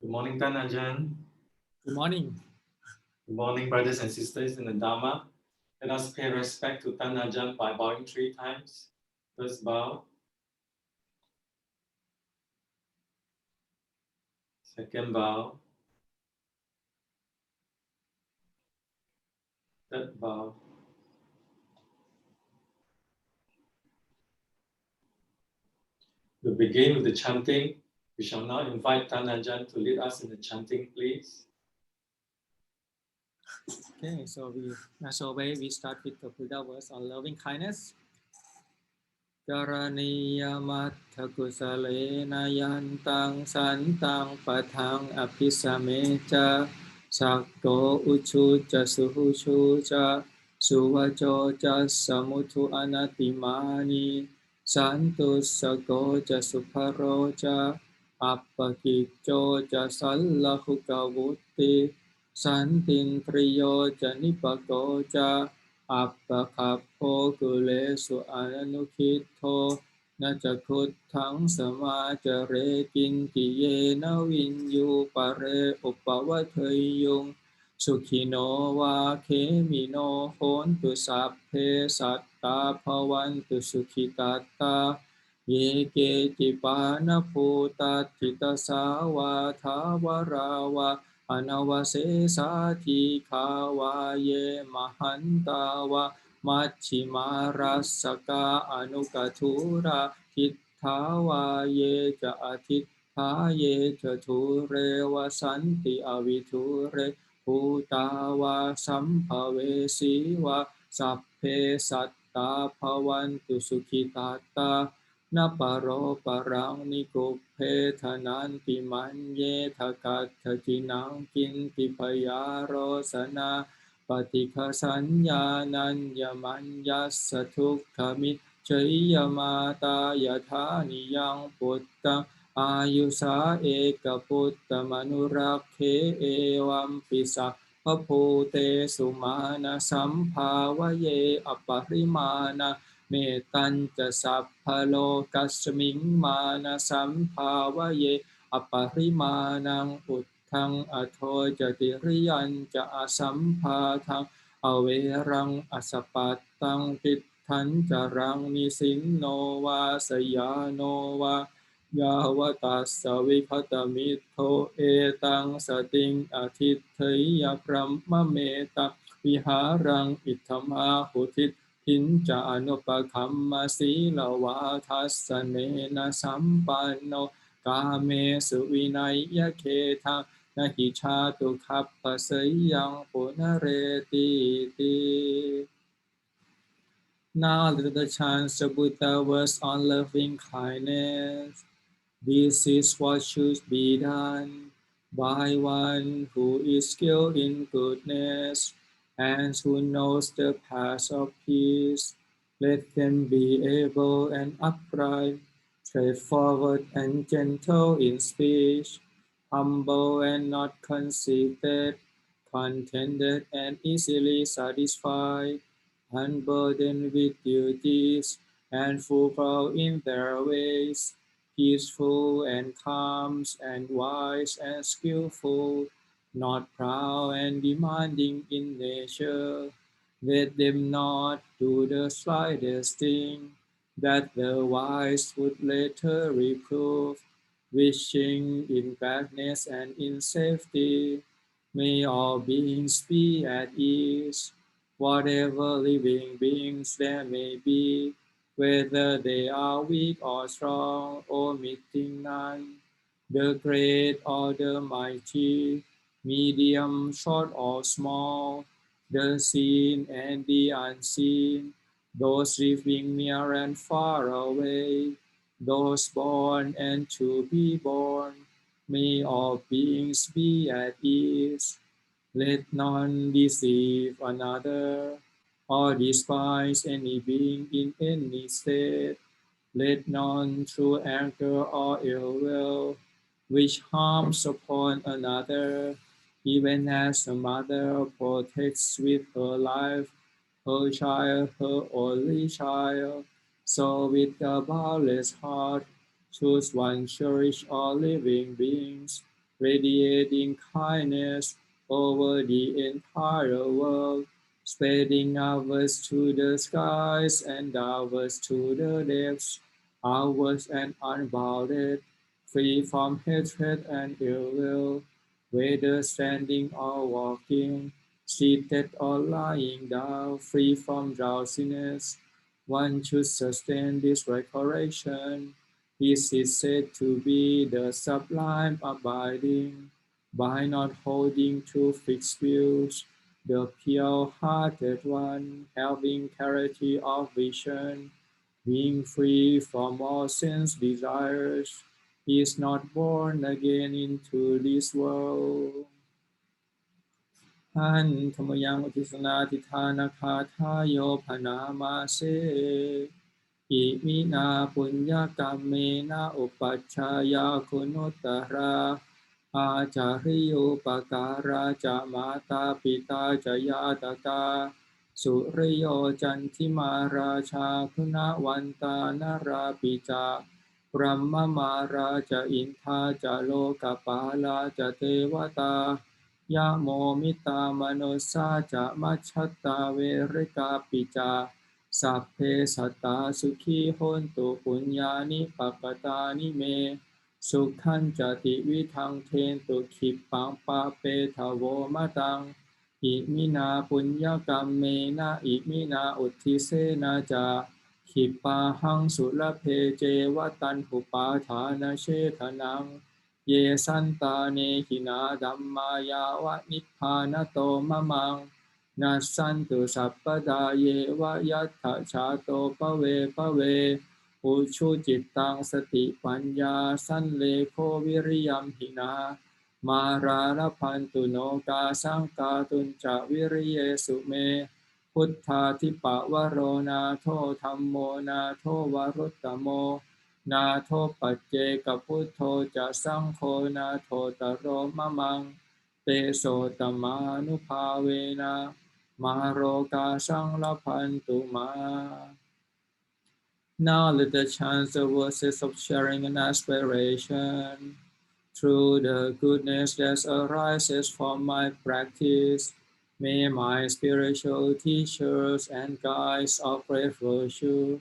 Good morning, Tan Ajahn. Good morning. Good morning, brothers and sisters in the Dhamma. Let us pay respect to Tan Ajahn by bowing 3 times. First bow. Second bow. Third bow. We'll begin with the chanting. We shall now invite Tan Ajahn to lead us in the chanting, please. Okay, so as always, we start with the Buddha verse on loving kindness. Karaniya mattha kusalena yantang santang patang apisamecha sakto uchu cha suhuchu cha suvacho cha samutu anatimani santu sako cha suparo cha appakicho cha sallahu kavutti santin triyo cha nipako cha Appakappo kulesu ananukitto najakut tang sama jare kintiye na vinyu pare upavathayung sukhino va khemino hontu sapphe satta bhavantu sukhitatta ye ke tipana puta tita sawa thawarawa Anavase sati kawa ye mahanta wa machimara saka anukatura kitthawa ye ja atitha ye ja ture wa santi aviture bhutawa samphavesi wa sapphe satta bhavantu sukhitatta na paro parang nikupphe thananti manye thakat thakinang kinti payaro sana patikha sanyanan yamanyas satukhamit chayamata yathani yang puttang ayusa eka putta manurakhe evam pisa Papute sumana sampavaye aparimana Metanca sappalo kasming mana sampavaye aparimanang uttang atho jatiriyan ca asampatang averang asapatang titthang carang nisinno va sayano va yavatassa vikhatamito etang sating atithaya brahma meta viharang ithama hutit Hinca anupakamma sila vathassa nena sampanno kame suvinaya ketha nahi chatu kappa sayang punareti. Now let the chant the Buddha verse on loving kindness. This is what should be done by one who is skilled in goodness and who knows the path of peace. Let them be able and upright, straightforward and gentle in speech, humble and not conceited, contented and easily satisfied, unburdened with duties, and frugal in their ways, peaceful and calm and wise and skillful, not proud and demanding in nature. Let them not do the slightest thing that the wise would later reprove, wishing in gladness and in safety. May all beings be at ease, whatever living beings there may be, whether they are weak or strong, omitting none, the great or the mighty, medium, short or small, the seen and the unseen, those living near and far away, those born and to be born, may all beings be at ease. Let none deceive another, or despise any being in any state. Let none through anger or ill will wish harms upon another, even as a mother protects with her life her child, her only child. So with a boundless heart, choose one cherish all living beings, radiating kindness over the entire world, spreading outwards to the skies and outwards to the depths, outwards and unbounded, free from hatred and ill will, whether standing or walking, seated or lying down, free from drowsiness. One should sustain this recollection. This is said to be the sublime abiding, by not holding to fixed views, the pure-hearted one, having clarity of vision, being free from all sense desires, is not born again into this world. หันธรรมยังอุทิศนาทิธานาคาทายโยพนามาเสอิมินาปุญญกรรมเมนะอุปัชฌายาคุณุตตราอาจาริโยปการาจะมาตาปิตาจะยาตตาสุริโยจันทิมาราชาคุณวันตานราปิจาพรหมมาราจะอินทาจะโลกปาลาจะเทวตายะโมมิตามนุสาจะมัชฌัตตาเวริกาปิจาสัพเพสัตตาสุขีโหนตุปุญญานิปัปปตานิเมสุขันจติวิทังเทนตุขิปปังปะเปทโวมะตังอิมินาปุญญกรรมเมนะอิมินาอุทิเสนะจาขิปปาหังสุลเพเจวตันหุปาทานเชทนังเยสันตาเนหินาดัมมายาวะนิพพานโตมะมังนัสสันตุสัพพดาเยวะยัตถะชาโตปะเวปะเวอุชุจิตตังสติปัญญาสันเลโควิริยัมหินามาราลพันตุโนกาสังกาตุนจวิริเยสุเมพุทธาทิปะวโรนาโทธัมโมนาโทวรุตตโมนาโทปัจเจกพุทโธจะสังโฆนาโทตโรมะมังเตโสตมานุภาเวนะมาโรกาสังลพันตุมา Now let us chant the verses of sharing and aspiration. Through the goodness that arises from my practice, may my spiritual teachers and guides of great virtue,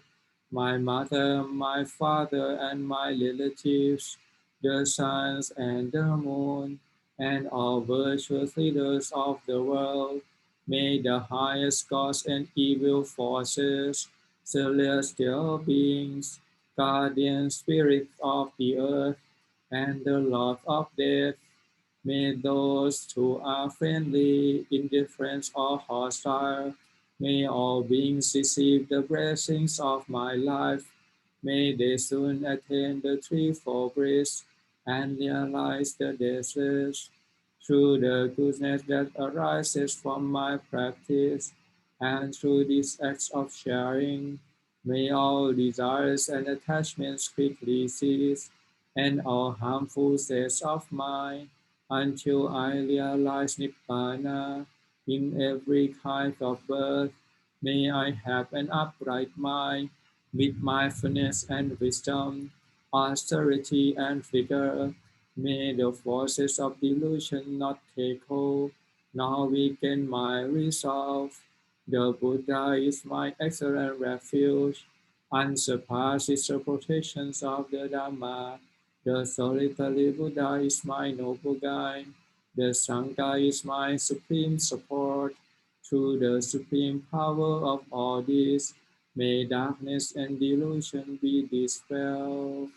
my mother, my father, and my relatives, the suns and the moon, and all virtuous leaders of the world, may the highest gods and evil forces, celestial beings, guardian spirits of the earth, and the Lord of death, may those who are friendly, indifferent, or hostile, may all beings receive the blessings of my life. May they soon attain the threefold bliss and realize the deathless. Through the goodness that arises from my practice, and through these acts of sharing, may all desires and attachments quickly cease, and all harmful states of mind, until I realize Nibbana in every kind of birth. May I have an upright mind, with mindfulness and wisdom, austerity and vigor. May the forces of delusion not take hold, nor weaken my resolve. The Buddha is my excellent refuge, unsurpassed the protections of the Dhamma. The solitary Buddha is my noble guide. The Sangha is my supreme support. Through the supreme power of all this, may darkness and delusion be dispelled.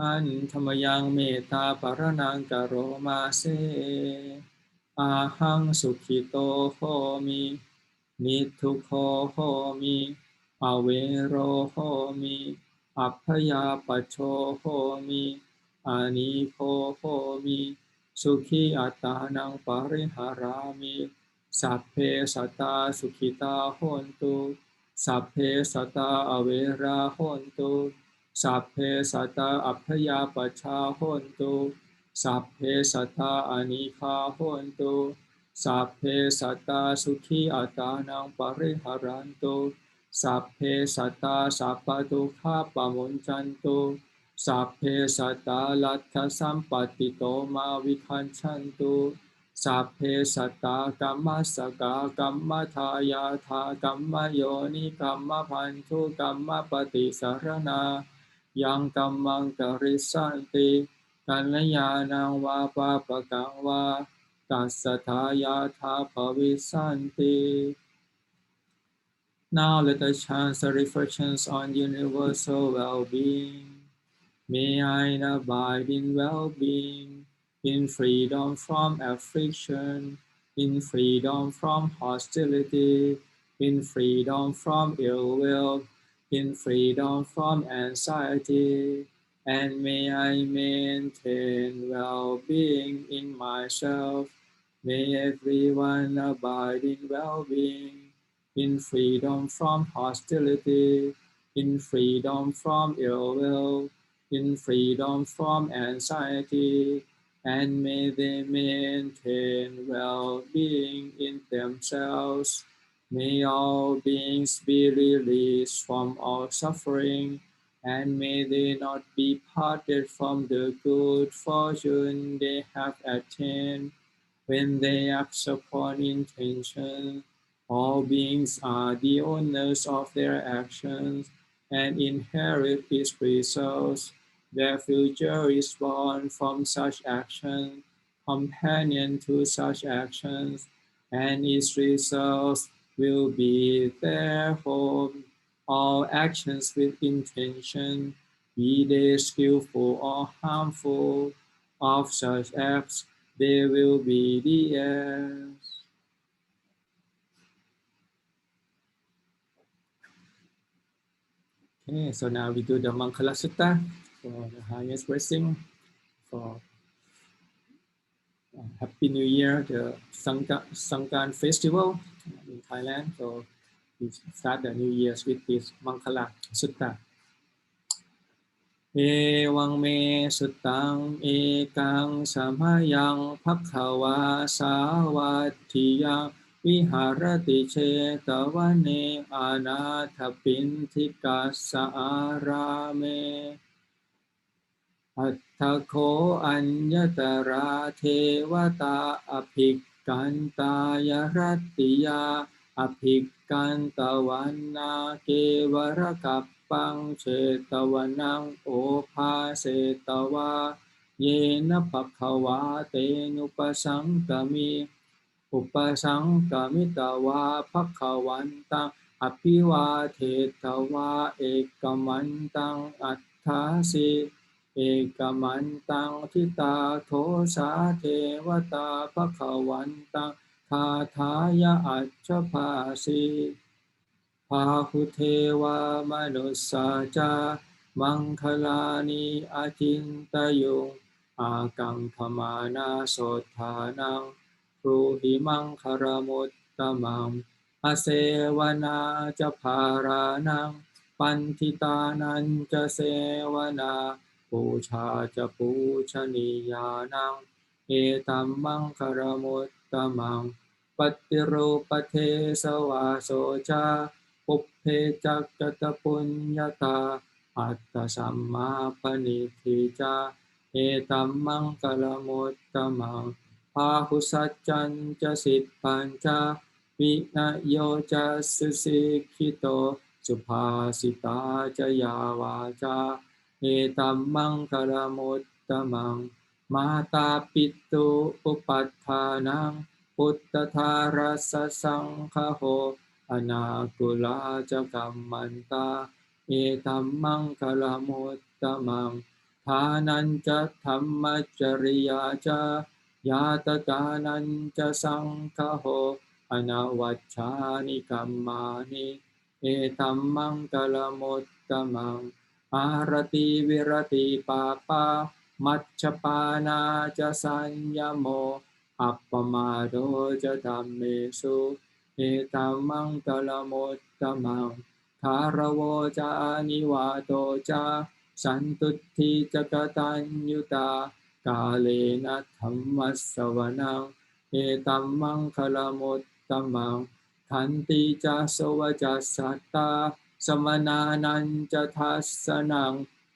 อันธรรมยังเมตตาปรนังกโรมาเสอาหังสุขิโตโหมินิทุโขโหมิอเวโรโหมิอัพพยาปโชโหมิอานิโคโหมิสุขีอัตตานังปริหารามิสัพเพสัตตาสุขิตาโหนตุสัพเพสัตตาอเวราโหนตุสัพเพสัตตาอัพพยาปชาโหนตุสัพเพสัตตาอานิคาโหนตุสัพเพสัตตาสุขีอัตตานังปริหารันตุสัพเพสัตตาสัพพทุกขาปะมุญจันตุ สัพเพสัตตาลัทธสัมปติโตมาวิคันชันตุสัพเพสัตตากัมมัสสกากัมมัทายาทากัมมโยนิกัมมพันธุกัมมปฏิสารนายังกัมมังกริสันติกัลยาณังวาปะปะกังวาตัสสะทายาทาภวิสันติ Now let us chant the reflections on universal well-being. May I abide in well-being, in freedom from affliction, in freedom from hostility, in freedom from ill will, in freedom from anxiety, and may I maintain well-being in myself. May everyone abide in well-being, in freedom from hostility, in freedom from ill will, in freedom from anxiety, and may they maintain well-being in themselves. May all beings be released from all suffering, and may they not be parted from the good fortune they have attained. When they act upon intention, all beings are the owners of their actions and inherit its results. Their future is born from such action, companion to such actions, and its results will be their home. All actions with intention, be they skillful or harmful, of such acts they will be the heirs. Okay, so now we do the Mangala Sutta for the highest blessing for Happy New Year, the Sangkan Festival in Thailand. So we start the New Year with this Mangala Sutta. เอวังเมสุตังเอกังสมยังภัคคะวาสาวัตถิยังวิหารติเชตวันเนอานาถปินทิกัสสะอาราเมอัตถโคอัญญตราเทวตาอภิกกันตายรัตติยาอภิกกันตวันนาเกวรกัปปังเชตวนังโอภาเสตวาเยนะภัคคะวาเตนุปสังกมิอุปสังกมิตวาภัคคะวันตังอภิวาเทตวาเอกมันตังอัตถาสิเอกมันตังทิตาโทสาเทวตาภัคคะวันตังคาถายะอัจฉภาสิพาหุเทวามนุสสาจามังคลานิอาจินตยุงอากังขมานาโสธานังพรูหิมังคารมุตตมังอเสวนาจะภารานังปันทิตานันจะเสวนาปูชาจะปูชนียานังเอตัมมังคารมุตตมังปฏิรูปเทสวาโสจาปุพเพจักจตปุญญาตาอัตตสัมมาปณิทิจาเอตัมมังคารมุตตมังพาหุสัจจันจะสิทปัญจาวินโยจะสุสิกขิโตสุภาสิตาจยาวาจาเอตัมมังคารมุตตมังมาตาปิตุอุปัฏฐานังพุทธทารัสสังฆโหอนาคุลาจะกัมมันตาเอตัมมังคารมุตตมังทานันจะธรรมจริยาจายาตกานันจะสังฆโหอนาวัชฌานิกัมมานิเอตัมมังคารมุตตมังอารติวิรติปาปามัชฌปานาจะสัญญโมอัปปมาโดจะธัมเมสุเอตัมมังคารมุตตมังคารโวจานิวาโตจาสันตุทิจกตัญยุตากาเลนะธัมมัสสวนังเอตัมมังคารมุตตมังขันติจาโสวจัสสัตตาสมนานันจะทัสสนัง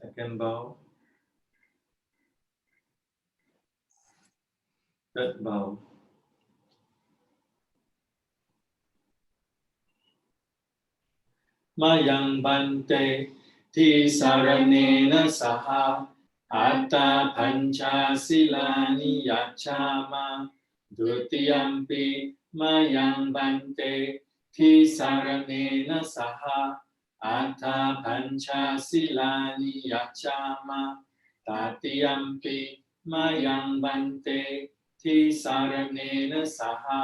second bow, third bow. Mayang bante ti saranena saha atta pancha silani yachama dutiyampi mayang bante ti saranena saha atta pancha silani yachama tatiyampi mayang bante ti saranena saha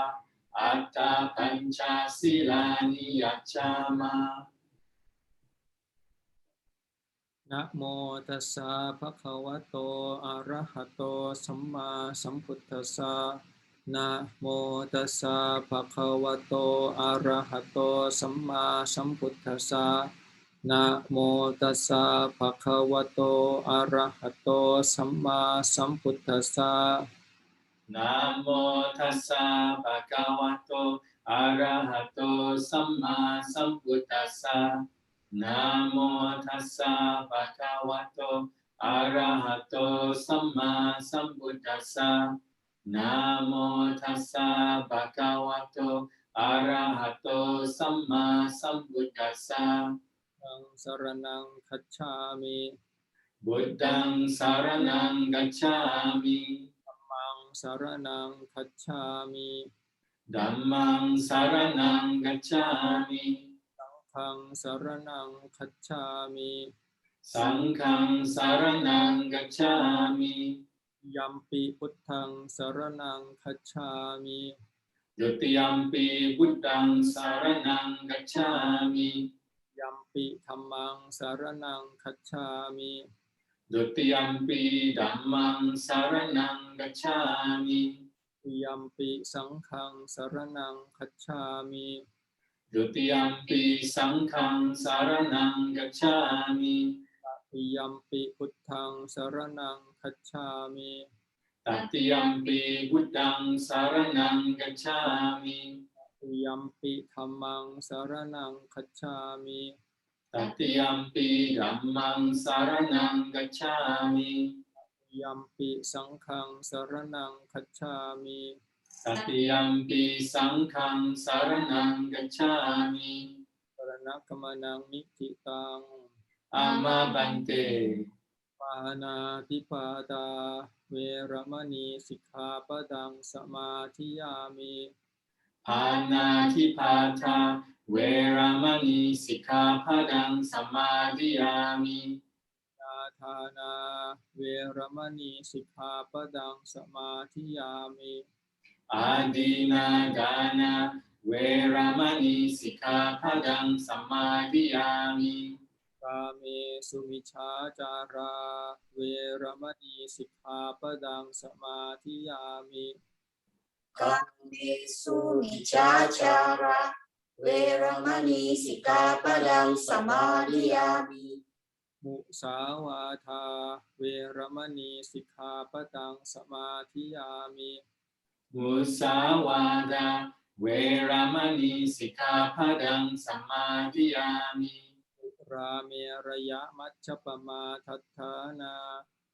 atta pancha silani yachamaนะโมตัสสะภะคะวะโตอะระหะโตสัมมาสัมพุทธัสสะนะโมตัสสะภะคะวะโตอะระหะโตสัมมาสัมพุทธัสสะนะโมตัสสะภะคะวะโตอะระหะโตสัมมาสัมพุทธัสสะนะโมตัสสะภะคะวะโตอะระหะโตสัมมาสัมพุทธัสสะนะโมตัสสะภะคะวะโตอะระหะโตสัมมาสัมพุทธัสสะนะโมตัสสะภะคะวะโตอะระหะโตสัมมาสัมพุทธัสสะธังสรณังคัจฉามิ บุตตังสารนังกัจฉามิ ธัมมังสรณังคัจฉามิ ธัมมังสารนังกัจฉามิ สังฆังสรณังคัจฉามิ สังฆังสารนังกัจฉามิ ยัมปิพุทธังสรณังคัจฉามิ ดุติยัมปิพุทธังสารนังกัจฉามิ ยัมปิธัมมังสรณังคัจฉามิ ดุติยัมปิธัมมังสารนังกัจฉามิ ยัมปิสังฆังสรณังคัจฉามิ ดุติยัมปิสังฆังสารนังกัจฉามิ ยัมปิพุทธังสรณังคัจฉามิ ตติยัมปิพุทธังสารนังกัจฉามิ ยัมปิธัมมังสรณังคัจฉามิ ตติยัมปิธัมมังสารนังกัจฉามิ ยัมปิสังฆังสรณังคัจฉามิ ตติยัมปิสังฆังสารนังกัจฉามิ สรณกัมมนังนิทิตัง อามาบันเต ปานาติปาตาเวรมณีสิกขาปดังสมาธิยามิ ปานาทิปาทาเวรมณีสิกขาปดังสมาธิยามิ นาทานาเวรมณีสิกขาปดังสมาธิยามิ อาดีนาดานาเวรมณีสิกขาปดังสมาธิยามิ กาเมสุมิชฌาจาราเวรมณีสิกขาปดังสมาธิยามิ กาเมสุมิจฉาจาระเวรมณีสิกขาปดังสมาธิยามิ มุสาวาทาเวรมณีสิกขาปดังสมาธิยามิ มุสาวาทาเวรมณีสิกขาปดังสมาธิยามิ ราเมรยะมัชฌปมาทัฏฐานา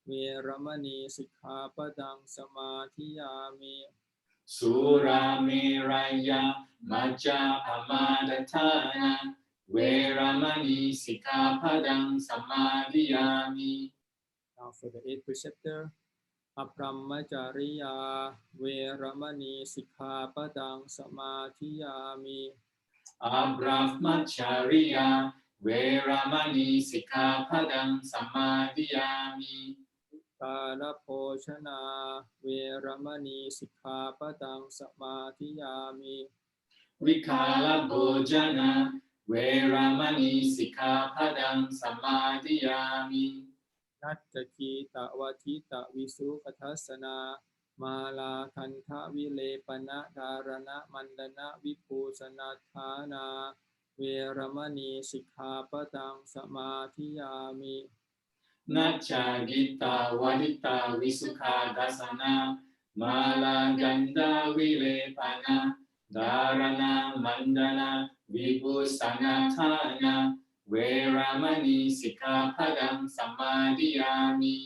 เวรมณีสิกขาปดังสมาธิยามิ สุราเมรยะมัจจปมาทฐานาเวรมณีสิกขาปดังสมาธิยามิ Now for the eighth preceptor, Apramacariyaเวรมณีสิกขาปดังสมาธิยามิ อาบรมจาริยาเวรมณีสิกขาปดังสมาธิยามิ กาลโภชนาเวรมณีสิกขาปดังสมาธิยามิ วิคาลโภจนะเวรมณีสิกขาปดังสมาธิยามิ นัจจคีตะวัทิตะวิสุขทัสสนามาลาคันทะวิเลปนะดารณะมันดนะวิภูสนัฏฐานาเวรมณีสิกขาปดังสมาธิยามิ นัจจากิตาวดิตาวิสุขาดัสสนามาลากันดาวิเลปนะดารณะมันดนะวิภูสนัฏฐานา เวรมณีสิกขาปดังสมาธิยามิ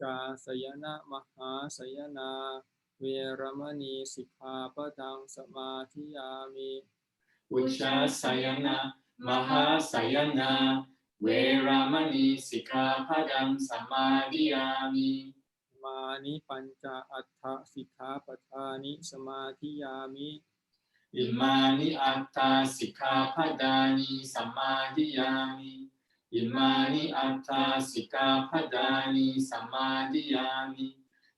จาสยนะมหาสยนาเวรมณีสิกขาปดังสมาธิยามิ อุชาสยนะมหาสยนาเวรมณีสิกขาปดังสมาธิยามิ มานิปัญจอัฏฐสิกขาปทานิสมาธิยามิ อิมานิอัตตาสิกขาปดานิสมาธิยามิอิมานิอัตตาสิกขาปดานิสมาธิยามิ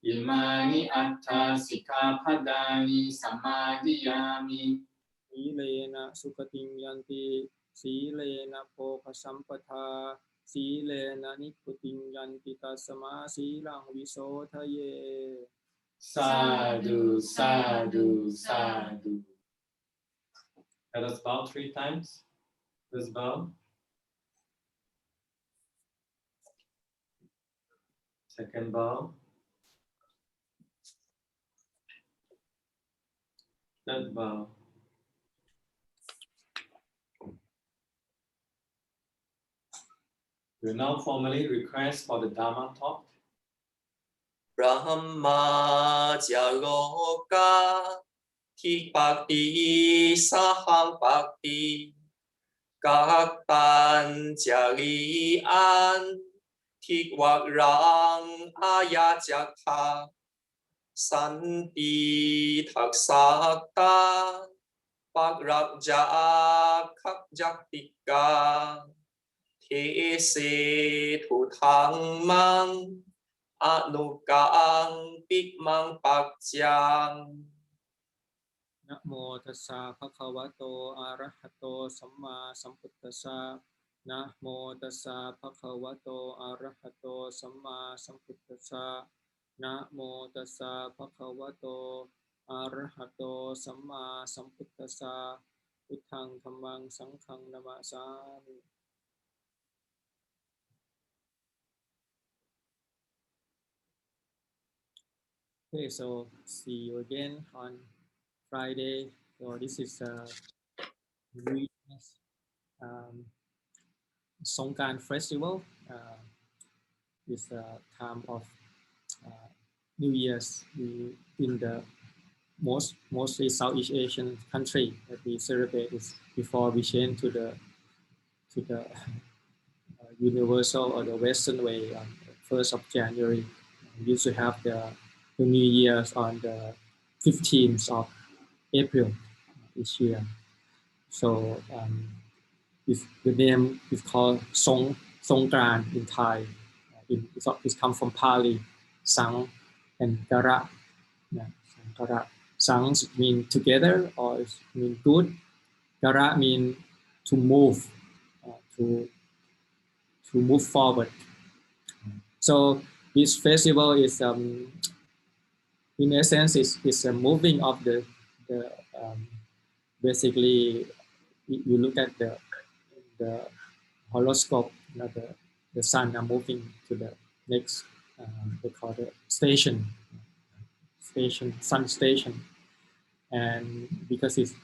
อิมานิอัตตาสิกขาปดานิสมาธิยามิ สีเลนะสุขติงยันติสีเลนะโภคสัมปทาสีเลนะนิพพุติงยันติตัสมาสีลังวิโสทะเย สาธุสาธุสาธุ Let us bow 3 times. Let's bow. Second bow. Third bow. We will now formally request for the Dhamma Talk. Brahma Jaloka Thi Bhakti Saham Bhakti Các tan Jali An Thi Quạt Rang Aya Chak Tha San Ti Thak Sak Ta Bạc Rạc Ja Khắc Giác Tịch Ca Thế Se Thủ Thang Mang A Nu Cang Bích Mang Bạc Giang นะโมตัสสะภะคะวะโตอะระหะโตสัมมาสัมพุทธัสสะนะโมตัสสะภะคะวะโตอะระหะโตสัมมาสัมพุทธัสสะนะโมตัสสะภะคะวะโตอะระหะโตสัมมาสัมพุทธัสสะพุทธังธัมมังสังฆังนะมะสามิ Okay, so see you again on Friday. So this is New Year's Songkran Festival. It's a time of New Year's in the mostly Southeast Asian country that we celebrate is before we change to the universal or the Western way on the 1st of January. We used to have the New Year's on the 15th of April each year. So the name is called Songkran in Thai. It comes from Pali, Sang and Kara. Kara. Sang mean together or mean good. Kara mean to move, to move forward. So this festival is, in essence, is a moving of the basically. You look at the horoscope. The sun are moving to the next. They call it station, sun station, and because it's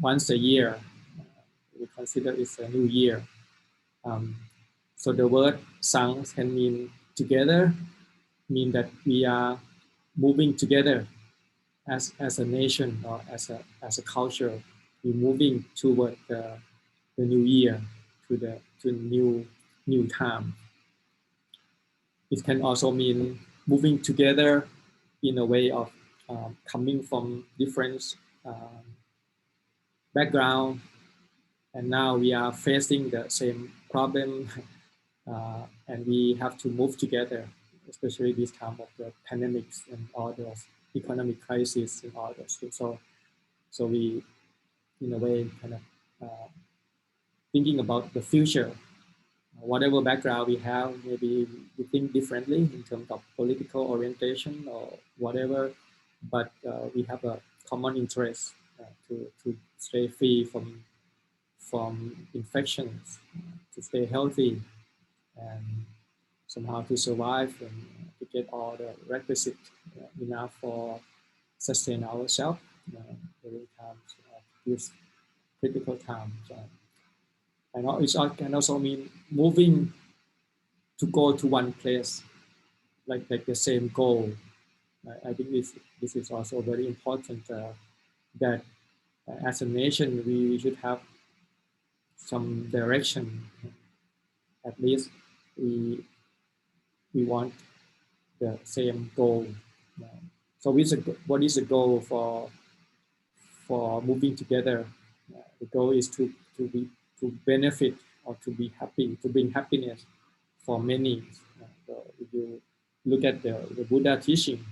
once a year, we consider it's a new year. So the word "sang" can mean together, mean that we are moving together as a nation or as a culture. We're moving toward the new year, to new time. It can also mean moving together in a way of coming from different background, and now we are facing the same problem, and we have to move together, especially this time of the pandemics and all those economic crisis and all those things. So we, in a way, kind of thinking about the future. Whatever background we have, maybe we think differently in terms of political orientation or whatever, but we have a common interest to stay free from infections, to stay healthy, and somehow to survive and to get all the requisite enough for sustain ourselves during times of this critical times. And it can also mean moving to go to one place, like the same goal. I think this is also very important that as a nation we should have some direction. At least we want the same goal. So what is the goal for moving together? The goal is to benefit or to be happy, to bring happiness for many. So if you look at the Buddha teaching,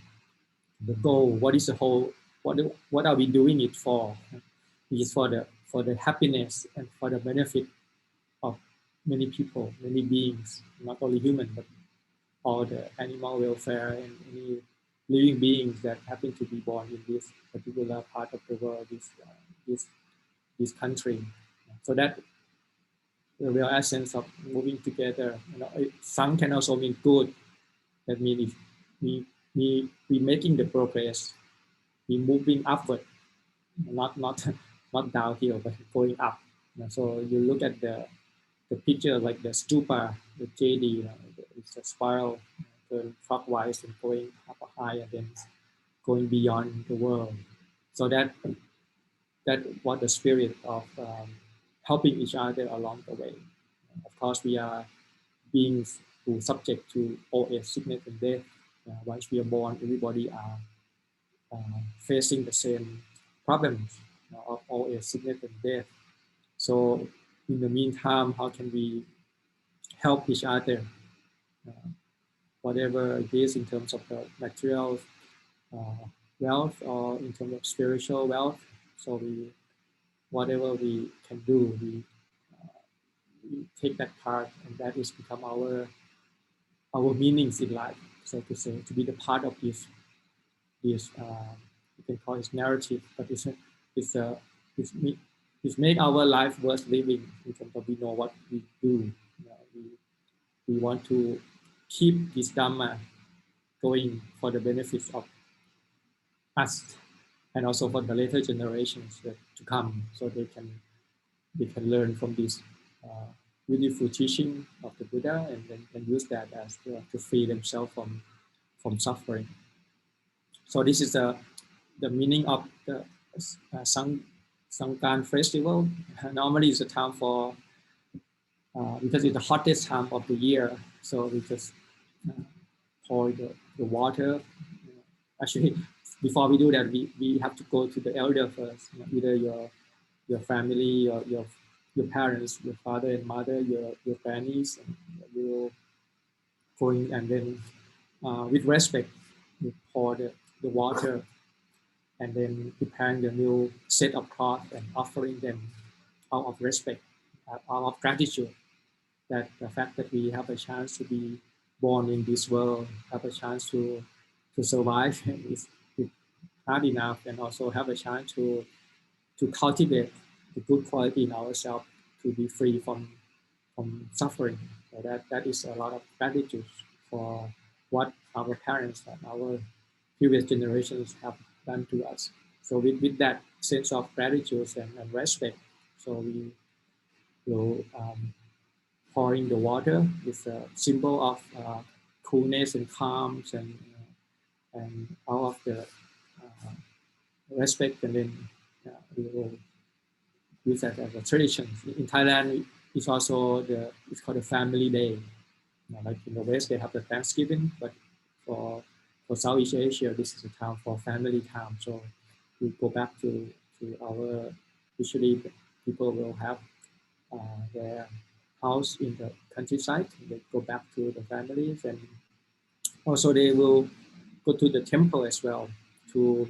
the goal, what is the whole, what are we doing it for? It is for the happiness and for the benefit of many people, many beings, not only human, but all the animal welfare and any living beings that happen to be born in this particular part of the world, this country. So that the real essence of moving together. Some can also mean good. That means if we making the progress, we moving upward, not downhill, but going up. So you look at the picture like the stupa, the JD, it's a spiral going clockwise and going up high and then going beyond the world. So that what the spirit of helping each other along the way. Of course, we are beings who subject to old age, sickness, and death. Once we are born, everybody are facing the same problems of old age, sickness, and death. So in the meantime, how can we help each other? Whatever it is in terms of the material wealth or in terms of spiritual wealth. So whatever we can do, we take that part, and that is become our meanings in life, so to say, to be the part of this you can call it narrative, but it's make our life worth living in terms of we know what we do. We want to keep this Dhamma going for the benefits of us and also for the later generations to come, so they can learn from this beautiful teaching of the Buddha and then use that as to free themselves from suffering. So this is the meaning of the Sangkan festival. Normally it's a time for because it's the hottest time of the year, so we just pour the water. Actually, before we do that, we have to go to the elder first. Either your family or your parents, your father and mother, your grannies, and we will going, and then with respect, we pour the water, and then preparing the new set of cloth and offering them out of respect, out of gratitude, that the fact that we have a chance to be born in this world, have a chance to survive is hard enough, and also have a chance to cultivate the good quality in ourselves to be free from suffering. So that is a lot of gratitude for what our parents and our previous generations have done to us. So with that sense of gratitude and respect, so we will pouring the water is a symbol of coolness and calm, and all of the respect, and then we will use that as a tradition. In Thailand, it's also it's called the Family Day. Like in the West, they have the Thanksgiving, but for Southeast Asia, this is a time for family time. So we go back to our, usually people will have their house in the countryside. They go back to the families, and also they will go to the temple as well to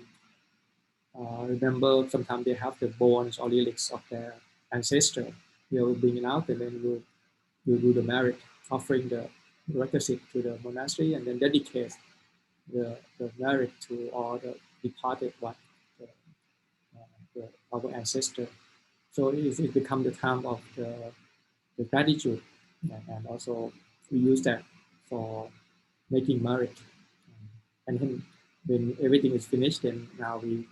remember. Sometimes they have the bones or relics of their ancestor. We'll bring it out, and then we'll do the merit, offering the requisite to the monastery, and then dedicate the merit to all the departed one, our ancestor. So it becomes the time of the gratitude, and also we use that for making merit. And then when everything is finished, then now we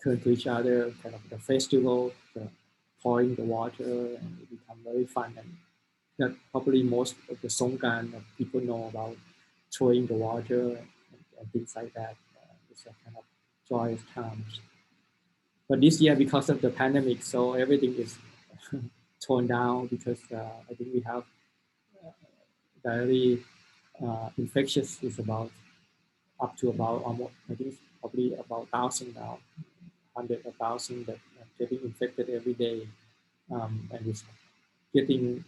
turn to each other, kind of the festival, the pouring the water, and it become very fun. And that probably most of the Songkran people know about throwing the water and things like that. It's a kind of joyous times. But this year, because of the pandemic, so everything is toned down because I think we have very infectious is about up to about almost, I think probably about 1,000 now, 100 or 1,000 that are getting infected every day, and it's getting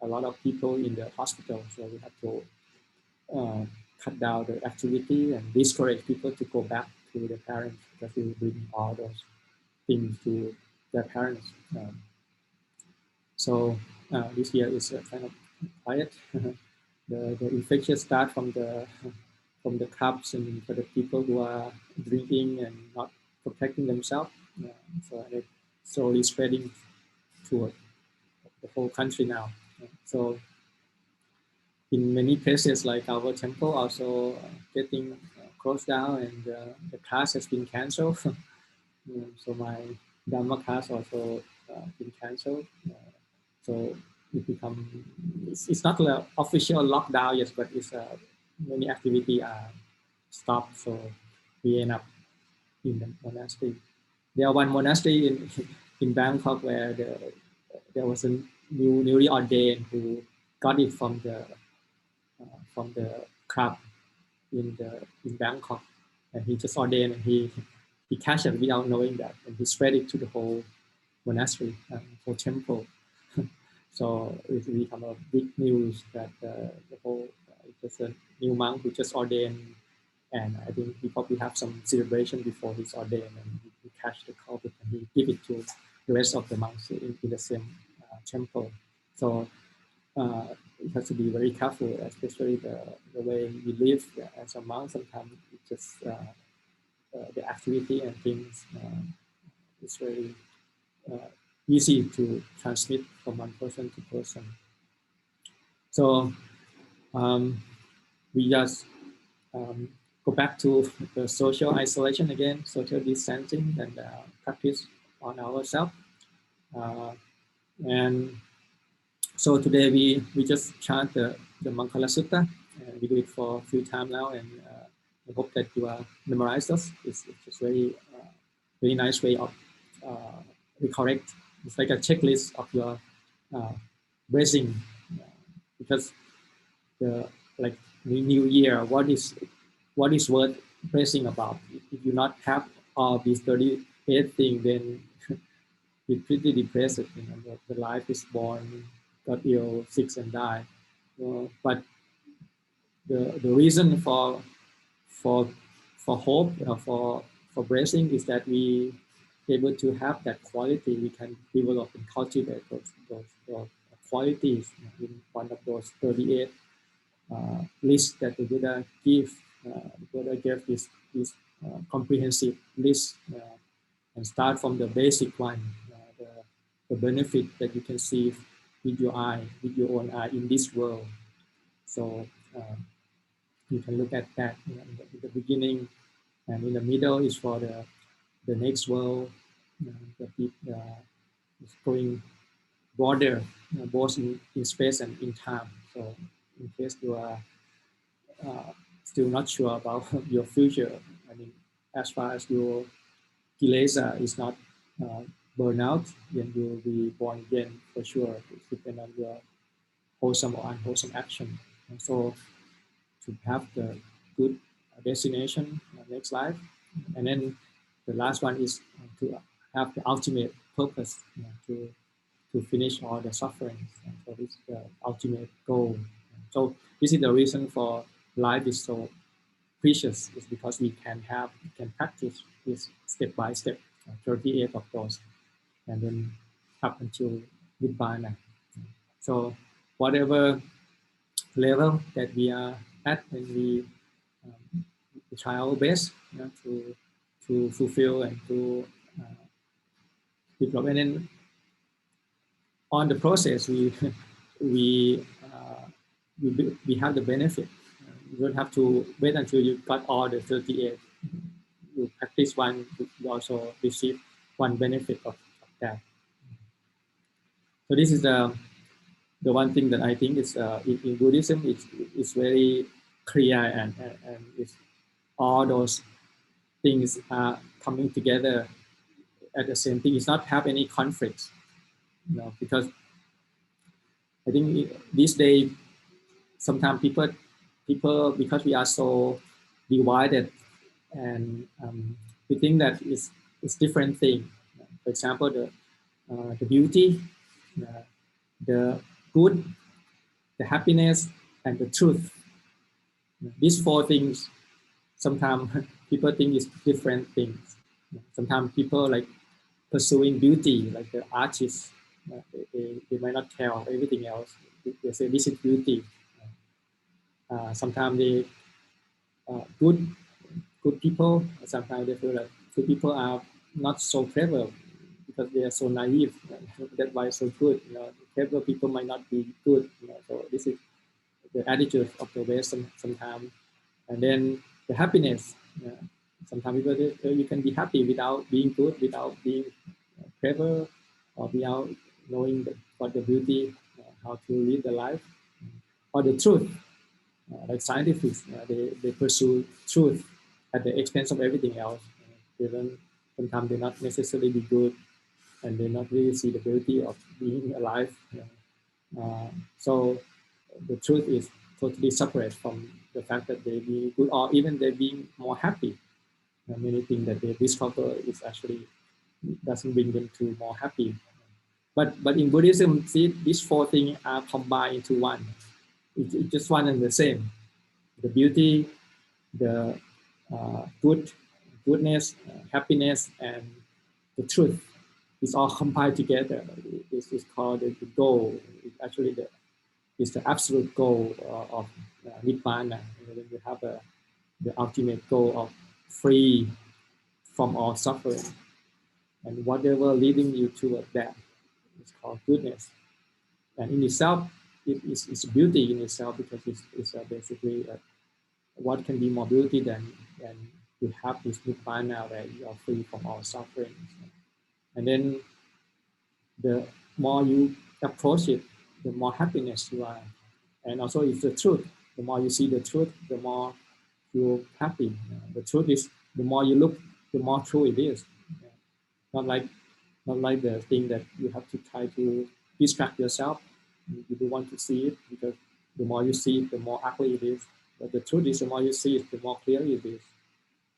a lot of people in the hospital. So we have to cut down the activity and discourage people to go back to their parents because we bring all those things to their parents. So this year is kind of quiet. The infection start from the cups and for the people who are drinking and not protecting themselves. So it's slowly spreading to the whole country now. So in many places like our temple also getting closed down, and the class has been canceled. So my Dhamma class also been canceled. So it's not an official lockdown yet, but it's many activity are stopped. So we end up in the monastery. There are one monastery in Bangkok where there was a newly ordained who got it from the club in Bangkok, and he just ordained and he cashed it without knowing that, and he spread it to the whole monastery, whole temple. So it become a big news that the whole just a new monk who just ordained, and I think he probably have some celebration before he's ordained, and he catch the COVID and he give it to the rest of the monks in the same temple. So you have to be very careful, especially the way we live as a monk. Sometimes it's just the activity and things is very easy to transmit from one person to person. So we just go back to the social isolation again, social distancing, and practice on ourselves. And so today we just chant the Mangala Sutta, and we do it for a few times now, and I hope that you are memorized us. It's just very nice way of correct. It's like a checklist of your breathing, because the like the new year, what is worth praising about? If you not have all these 38 things, then you're pretty depressed. You know, the life is born, got ill, sick, and die. But the reason for hope, for blessing is that we able to have that quality. We can develop and cultivate those qualities in one of those 38 lists that the Buddha gave. The Buddha gave this comprehensive list, and start from the basic one, the benefit that you can see with your own eye in this world. So you can look at that in the beginning, and in the middle is for the next world. It's going broader, both in space and in time. So in case you are still not sure about your future, I mean, as far as your kilesa is not burned out, then you will be born again for sure. It depends on your wholesome or unwholesome action. And so to have the good destination next life, and then the last one is to have the ultimate purpose, to finish all the sufferings. And so this is the ultimate goal. So this is the reason for life is so precious, is because we can practice this step by step, 38 of those, and then up until Nibbana. So whatever level that we are at, and we try our best, to fulfill and to develop. And then on the process, we have the benefit. You don't have to wait until you got all the 38. You practice one, you also receive one benefit of that. So this is the one thing that I think is in Buddhism, it's very clear, and it's all those things are coming together at the same thing. It's not have any conflicts, because I think these days sometimes people because we are so divided, and we think that it's different thing. For example, the beauty, the good, the happiness, and the truth. These four things, sometimes people think it's different things. Sometimes people like pursuing beauty, like the artists, they might not tell everything else. They say this is beauty. Sometimes they good people. Sometimes they feel like good people are not so clever because they are so naive. That's why it's so good. Clever people might not be good. So this is the attitude of the West sometimes. And then the happiness. Sometimes people you can be happy without being good, without being clever, or without knowing what the beauty, how to live the life, or the truth. Like scientists, they pursue truth at the expense of everything else. Sometimes they not necessarily be good, and they not really see the beauty of being alive. So the truth is totally separate from the fact that they be good, or even they being more happy. Many things that they discover is actually doesn't bring them to more happy. But in Buddhism, see, these four things are combined into one. It's just one and the same. The beauty, the goodness, happiness, and the truth is all combined together. This is called the goal. It's actually it's the absolute goal of Nibbana. When you have the ultimate goal of free from all suffering, and whatever leading you toward that is called goodness. And in itself, it's beauty in itself, because it's basically what can be more beauty than you have this Nibbana where you are free from all suffering. And then the more you approach it, the more happiness you are. And also it's the truth. The more you see the truth, the more you're happy. The truth is, the more you look, the more true it is. Not like the thing that you have to try to distract yourself. You don't want to see it, because the more you see it, the more ugly it is. But the truth is, the more you see it, the more clear it is.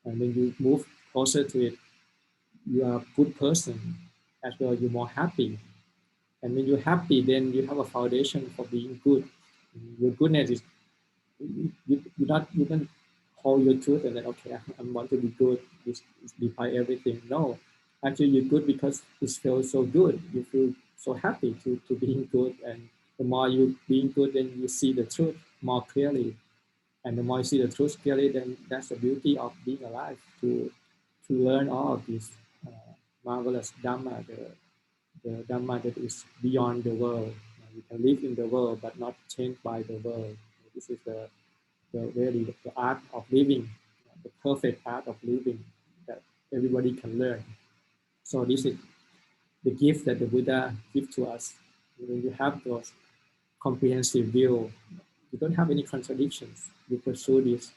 And when you move closer to it, you are a good person as well. You're more happy. And when you're happy, then you have a foundation for being good. Your goodness is, you don't hold your truth and then, okay, I want to be good, this defy everything. No, actually you're good because it feels so good. You feel so happy to being good. And the more you being good, then you see the truth more clearly. And the more you see the truth clearly, then that's the beauty of being alive, to learn all of this marvelous Dhamma, the Dhamma that is beyond the world. You can live in the world, but not changed by the world. This is the really the art of living, the perfect art of living that everybody can learn. So this is the gift that the Buddha gives to us. When you have those comprehensive view, you don't have any contradictions. You pursue this,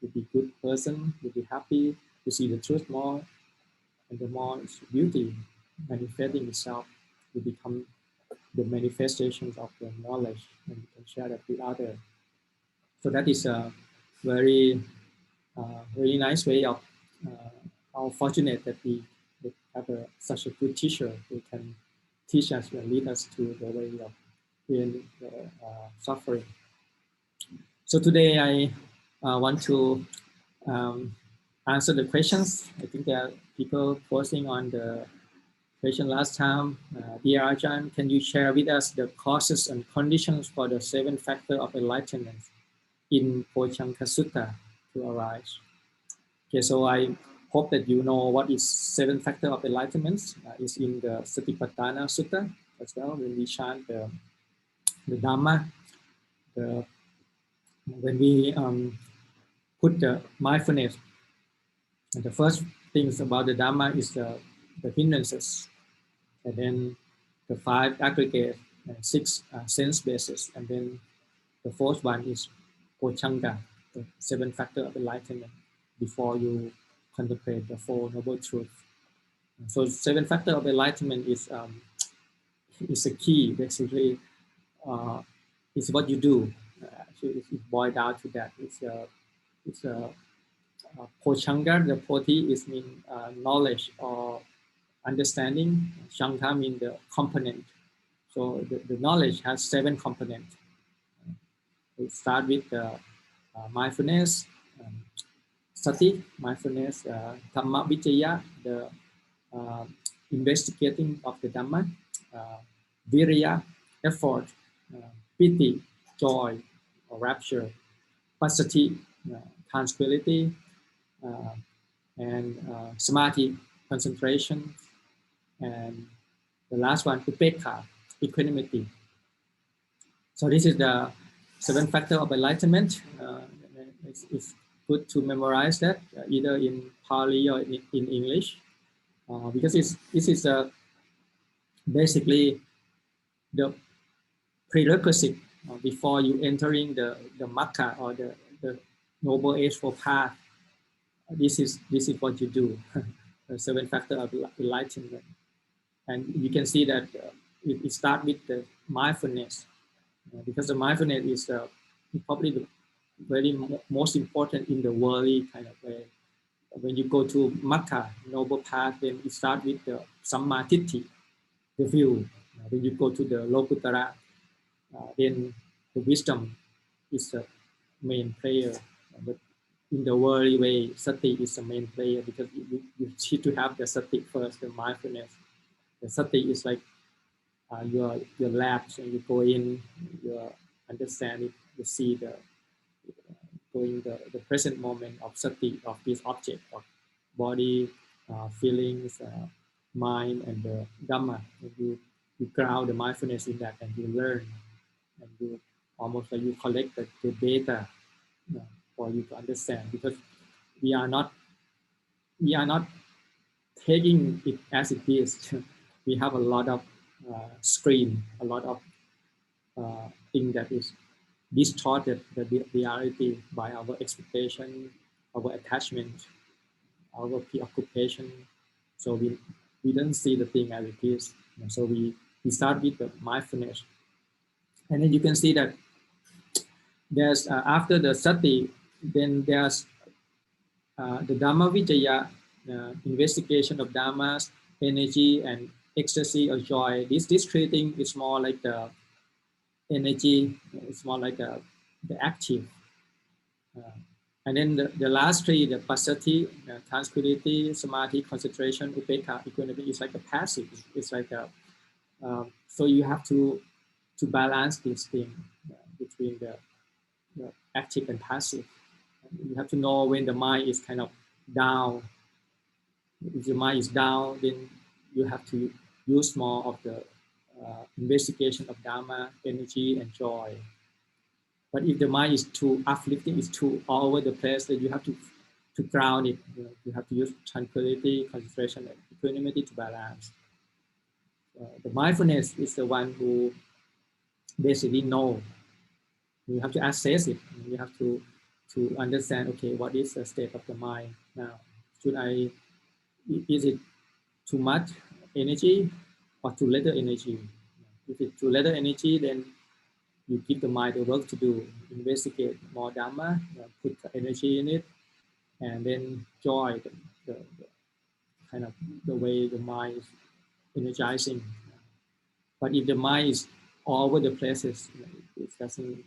you be a good person, you be happy, you see the truth more, and the more it's beauty manifesting itself, you become the manifestations of the knowledge, and you can share that with others. So that is a very nice way of how fortunate that we have such a good teacher who can teach us and lead us to the way of healing the suffering. So today I want to answer the questions. I think there are people posting on the question last time. Dear Ajahn, can you share with us the causes and conditions for the 7 factors of enlightenment in Pochanka Sutta to arise? Okay, so I hope that you know what is 7 factors of enlightenment. It's in the Satipatthana Sutta as well. When we chant the Dhamma, when we put the mindfulness, and the first things about the Dhamma is the hindrances, and then the 5 aggregate, 6 sense bases, and then the 4th one is Pochanga, the 7 factor of enlightenment, before you contemplate the 4 noble truths. So 7 factor of enlightenment is a key, basically. It's what you do. Actually, it boils down to that. It's a Pochanga. The Poti is mean knowledge or understanding. Shanga means the component. So the knowledge has 7 components. We start with mindfulness, sati, mindfulness, Dhamma Vicaya, the investigating of the Dhamma, virya, effort, piti, joy or rapture, passathi, tranquility, and samadhi, concentration, and the last one, upekha, equanimity. So this is the 7 factor of enlightenment. It's good to memorize that either in Pali or in English, because this is basically the prerequisite before you entering the Magga or the Noble Eightfold Path. This is what you do, the 7 factor of enlightenment. And you can see that it starts with the mindfulness, because the mindfulness is probably the very most important in the worldly kind of way. When you go to Magga, Noble Path, then it starts with the Samma Titti, the view. When you go to the Lokuttara, then the wisdom is the main player. But in the worldly way, sati is the main player, because you need to have the sati first, the mindfulness. The sati is like your labs, and you go in, you understand it, you see the present moment of sati, of this object, of body, feelings, mind, and the Dhamma. And you ground the mindfulness in that, and you learn, and you almost like you collect the data for you to understand, because we are not taking it as it is. We have a lot of screen, a lot of thing that is distorted the reality by our expectation, our attachment, our preoccupation. So we don't see the thing as it is. So we start with the mindfulness, and then you can see that there's after the sati, then there's the Dhamma Vicaya, investigation of Dhammas, energy and ecstasy or joy. This 3 things is more like the energy. It's more like the active. And then the last 3, the passathi, tranquility, samadhi, concentration, upekha, equanimity, is like a passive. It's like a so you have to balance this thing between the active and passive. You have to know when the mind is kind of down. If the mind is down, then you have to use more of the investigation of Dhamma, energy, and joy. But if the mind is too uplifting, is too all over the place, then you have to ground it. You have to use tranquility, concentration, and equanimity to balance. The mindfulness is the one who basically know. You have to assess it. You have to understand, okay, what is the state of the mind now? Is it too much energy or too little energy? If it's too little energy, then you give the mind the work to do, investigate more Dhamma, put energy in it, and then joy the kind of the way the mind is energizing. But if the mind is all over the places, it doesn't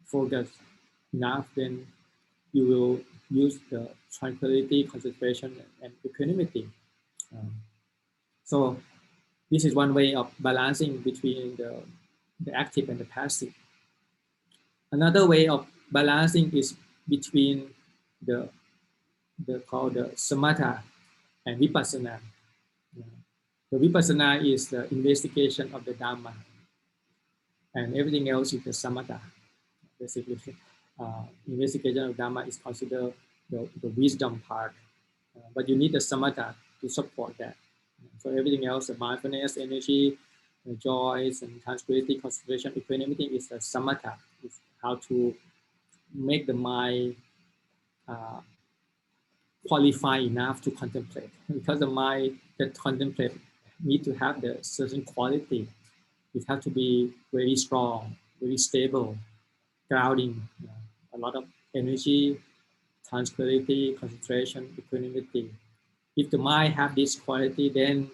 focus enough, then you will use the tranquility, concentration, and equanimity. So this is one way of balancing between the active and the passive. Another way of balancing is between the called the samatha and vipassana. The vipassana is the investigation of the Dhamma, and everything else is the samatha. Basically, investigation of Dhamma is considered the wisdom part, but you need the samatha to support that. So everything else, the mindfulness, energy, joys and tranquility, concentration, equanimity is the samatha. It's how to make the mind qualified enough to contemplate. Because the mind that contemplate need to have the certain quality. It has to be very strong, very stable, grounding, a lot of energy, tranquility, concentration, equanimity. If the mind have this quality, then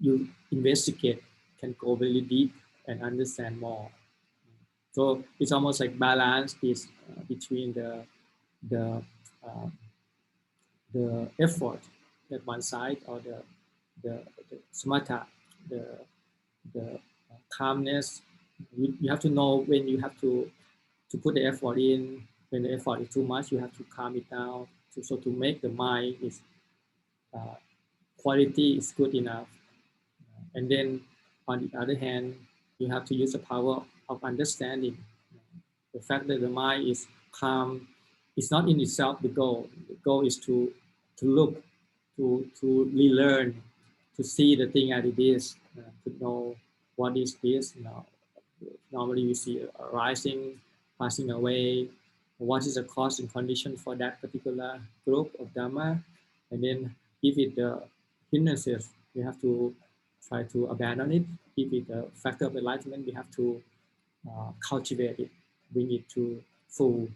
you investigate, can go very deep and understand more. So it's almost like balance is between the effort at one side, or the samatha, the calmness. You have to know when you have to put the effort in. When the effort is too much, you have to calm it down. So to make the mind is quality is good enough. And then on the other hand, you have to use the power of understanding. The fact that the mind is calm is not in itself the goal. The goal is to look, to relearn, to see the thing as it is, to know what is this. Normally we see arising, passing away, what is the cause and condition for that particular group of Dhamma, and then if it hindrances, we have to try to abandon it. If it a factor of enlightenment, we have to cultivate it, bring it to full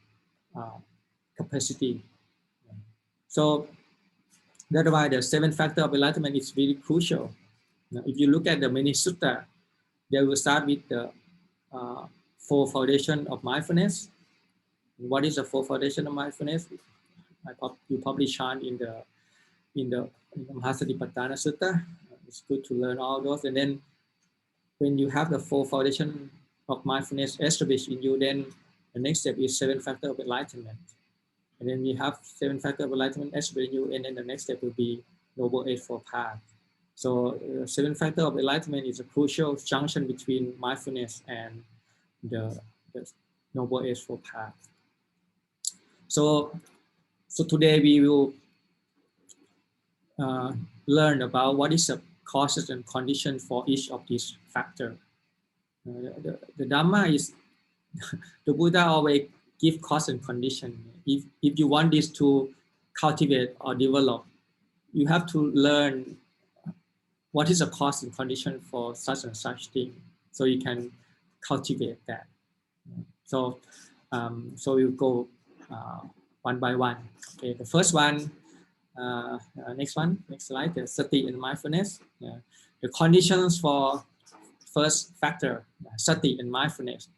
capacity. So that's why the 7 factor of enlightenment is very crucial. Now, if you look at the many sutta, they will start with the 4 foundation of mindfulness. What is the 4 foundation of mindfulness? You probably chant in the Mahasatipatthana Sutta. It's good to learn all those. And then when you have the 4 foundation of mindfulness established in you, then the next step is 7 factor of enlightenment. And then you have 7 factor of enlightenment established in you, and then the next step will be Noble Eightfold Path. So 7 factor of enlightenment is a crucial junction between mindfulness and the Noble Eightfold Path. So today we will learn about what is the causes and conditions for each of these factors. The Dhamma is, the Buddha always give cause and condition. If you want this to cultivate or develop, you have to learn what is the cause and condition for such and such thing, so you can cultivate that. So we'll go one by one. Okay, the first one, next slide, the sati and mindfulness. The conditions for first factor, sati and mindfulness.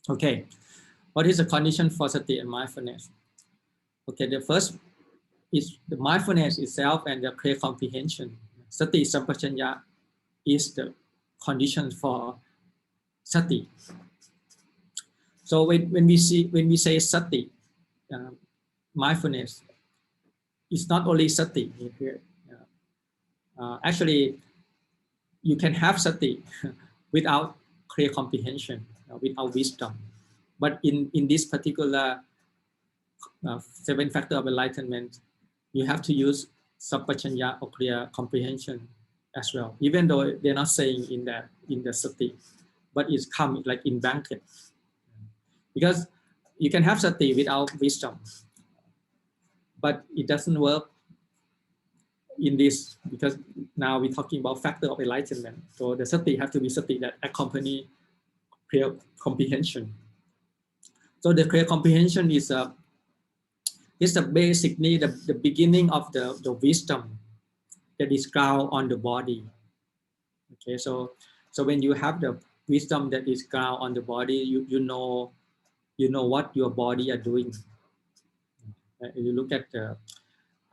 Okay, what is the condition for sati and mindfulness? Okay, the first is the mindfulness itself and the clear comprehension. Sati sampajanya is the condition for sati. So when we say sati, mindfulness, it's not only sati here. Actually, you can have sati without clear comprehension, without wisdom. But in this particular 7 factor of enlightenment, you have to use sampajanya or clear comprehension as well, even though they're not saying in the sati, but it's come like in blanket. Because you can have sati without wisdom, but it doesn't work in this, because now we're talking about factor of enlightenment. So the sati have to be sati that accompany clear comprehension. So the clear comprehension is basically the beginning of the wisdom that is ground on the body. Okay, so when you have the wisdom that is ground on the body, you know what your body are doing. You look at the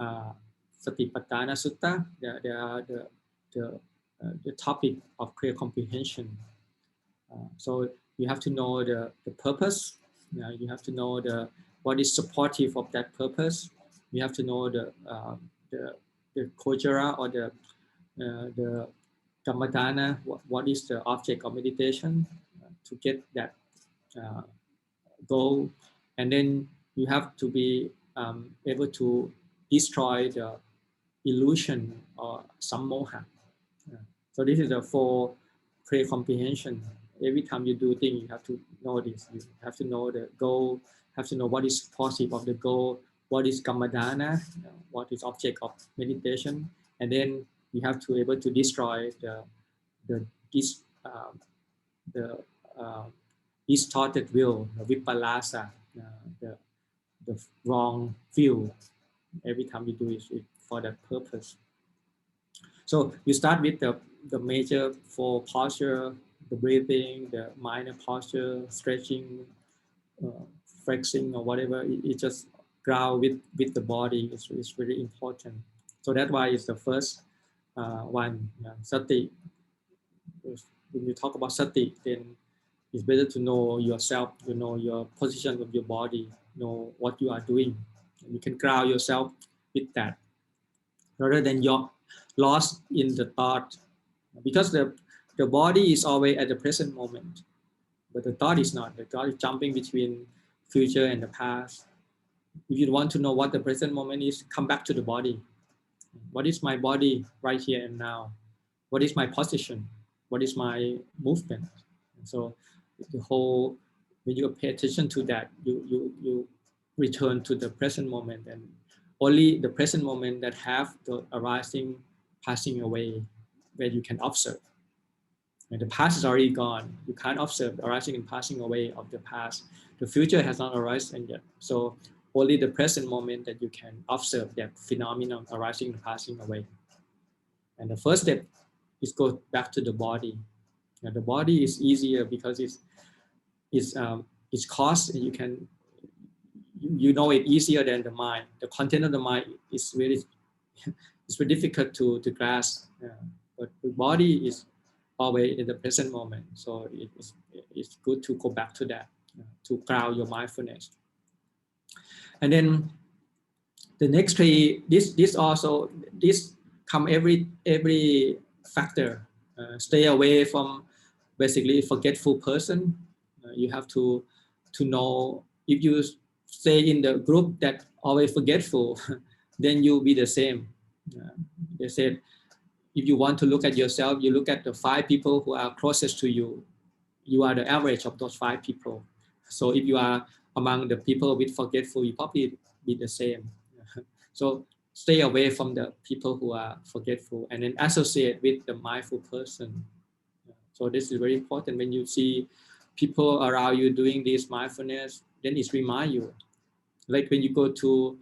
Satipatthana Sutta, the topic of clear comprehension. So you have to know the purpose. You have to know what is supportive of that purpose. You have to know the kojara or the Dhammadana, what is the object of meditation to get that goal. And then you have to be able to destroy the illusion or sammoha. So this is the 4 pre-comprehension. Every time you do things, you have to know this. You have to know the goal, have to know what is positive of the goal, what is kammadana, what is object of meditation, and then you have to be able to destroy the distorted will, the vipallasa, the wrong view. Every time you do it for that purpose. So you start with the major 4 posture, the breathing, the minor posture, stretching, flexing or whatever. It just ground with the body. It's very important. So that's why it's the first one. Sati. When you talk about sati, then it's better to know yourself, to know your position of your body, know what you are doing. You can ground yourself with that, rather than you're lost in the thought, because the body is always at the present moment, but the thought is not. The thought is jumping between future and the past. If you want to know what the present moment is, come back to the body. What is my body right here and now? What is my position? What is my movement? And so the whole, when you pay attention to that, you return to the present moment, and only the present moment that have the arising, passing away, where you can observe. And the past is already gone. You can't observe the arising and passing away of the past. The future has not arisen yet. So only the present moment that you can observe that phenomenon arising and passing away. And the first step is go back to the body. Now, the body is easier because it's cost, and you know it easier than the mind. The content of the mind is very it's very difficult to grasp. But the body is always in the present moment. So it's good to go back to that, to ground your mindfulness. And then the next 3, this come every factor. Stay away from basically forgetful person. You have to know, if you stay in the group that always forgetful, then you'll be the same. They said, if you want to look at yourself, you look at the 5 people who are closest to you. You are the average of those 5 people. So if you are among the people with forgetful, you probably be the same. So stay away from the people who are forgetful, and then associate with the mindful person. So this is very important. When you see people around you doing this mindfulness, then it reminds you. Like when you go to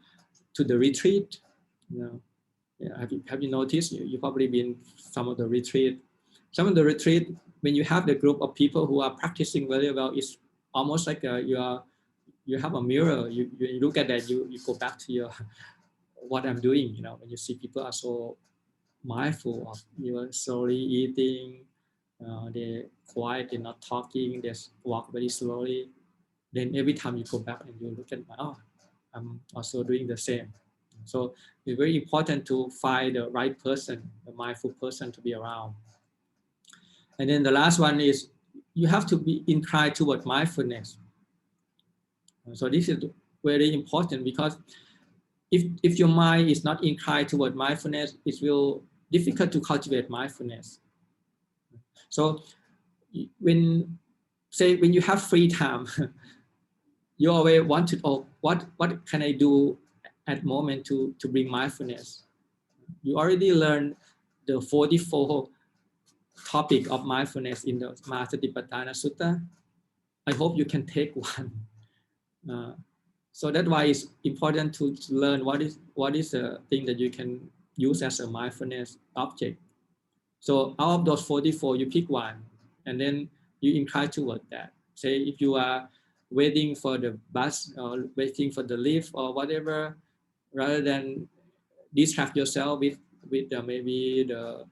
the retreat, have you noticed? You probably been some of the retreat. Some of the retreat, when you have the group of people who are practicing very well, it's almost like you have a mirror. You look at that, you go back to your what I'm doing. When you see people are so mindful of slowly eating, they're quiet, they're not talking, they walk very slowly. Then every time you go back and you look at, I'm also doing the same. So it's very important to find the right person, the mindful person to be around. And then the last one is you have to be inclined toward mindfulness. So this is very important, because if your mind is not inclined toward mindfulness, it will difficult to cultivate mindfulness. So when you have free time, you always want to, what can I do at moment to bring mindfulness? You already learned the 44 topic of mindfulness in the Mahasatipatthana Sutta. I hope you can take one. So that's why it's important to learn what is the thing that you can use as a mindfulness object. So out of those 44, you pick one, and then you incline toward that. Say if you are waiting for the bus or waiting for the lift or whatever, rather than distract yourself with maybe the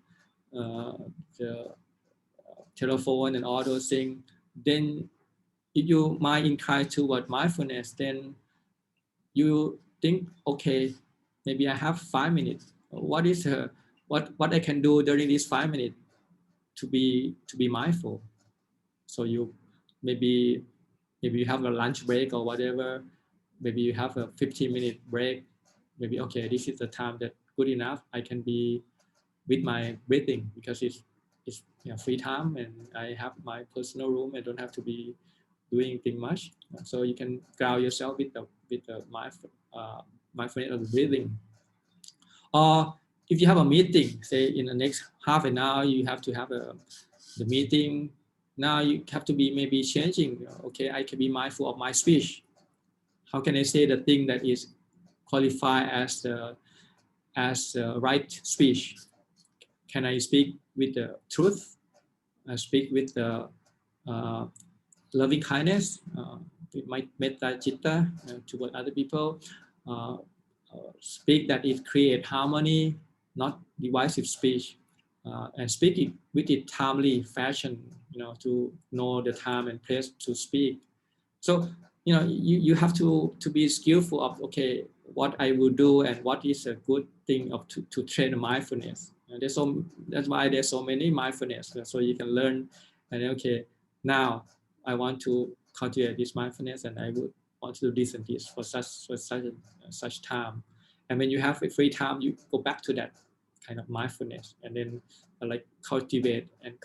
telephone and all those things, then if you mind inclined toward mindfulness, then you think, okay, maybe I have 5 minutes. What I can do during these 5 minutes to be mindful? So you maybe you have a lunch break or whatever. Maybe you have a 15-minute break. Maybe, okay, this is the time that good enough. I can be with my breathing, because it's free time and I have my personal room. I don't have to be doing anything much. So you can ground yourself with the mindfulness of the breathing. Or if you have a meeting, say in the next half an hour, you have to have the meeting. Now you have to be maybe changing. Okay, I can be mindful of my speech. How can I say the thing that is qualified as the right speech? Can I speak with the truth? Speak with the loving kindness, with my metta citta toward other people. Speak that it create harmony, not divisive speech, and speak it with a timely fashion, to know the time and place to speak. So, you have to be skillful of, okay, what I will do and what is a good thing of to train mindfulness. And that's why there's so many mindfulness. So you can learn, and okay, now I want to cultivate this mindfulness, and I would want to do this and this for such time. And when you have a free time, you go back to that kind of mindfulness, and then like cultivate and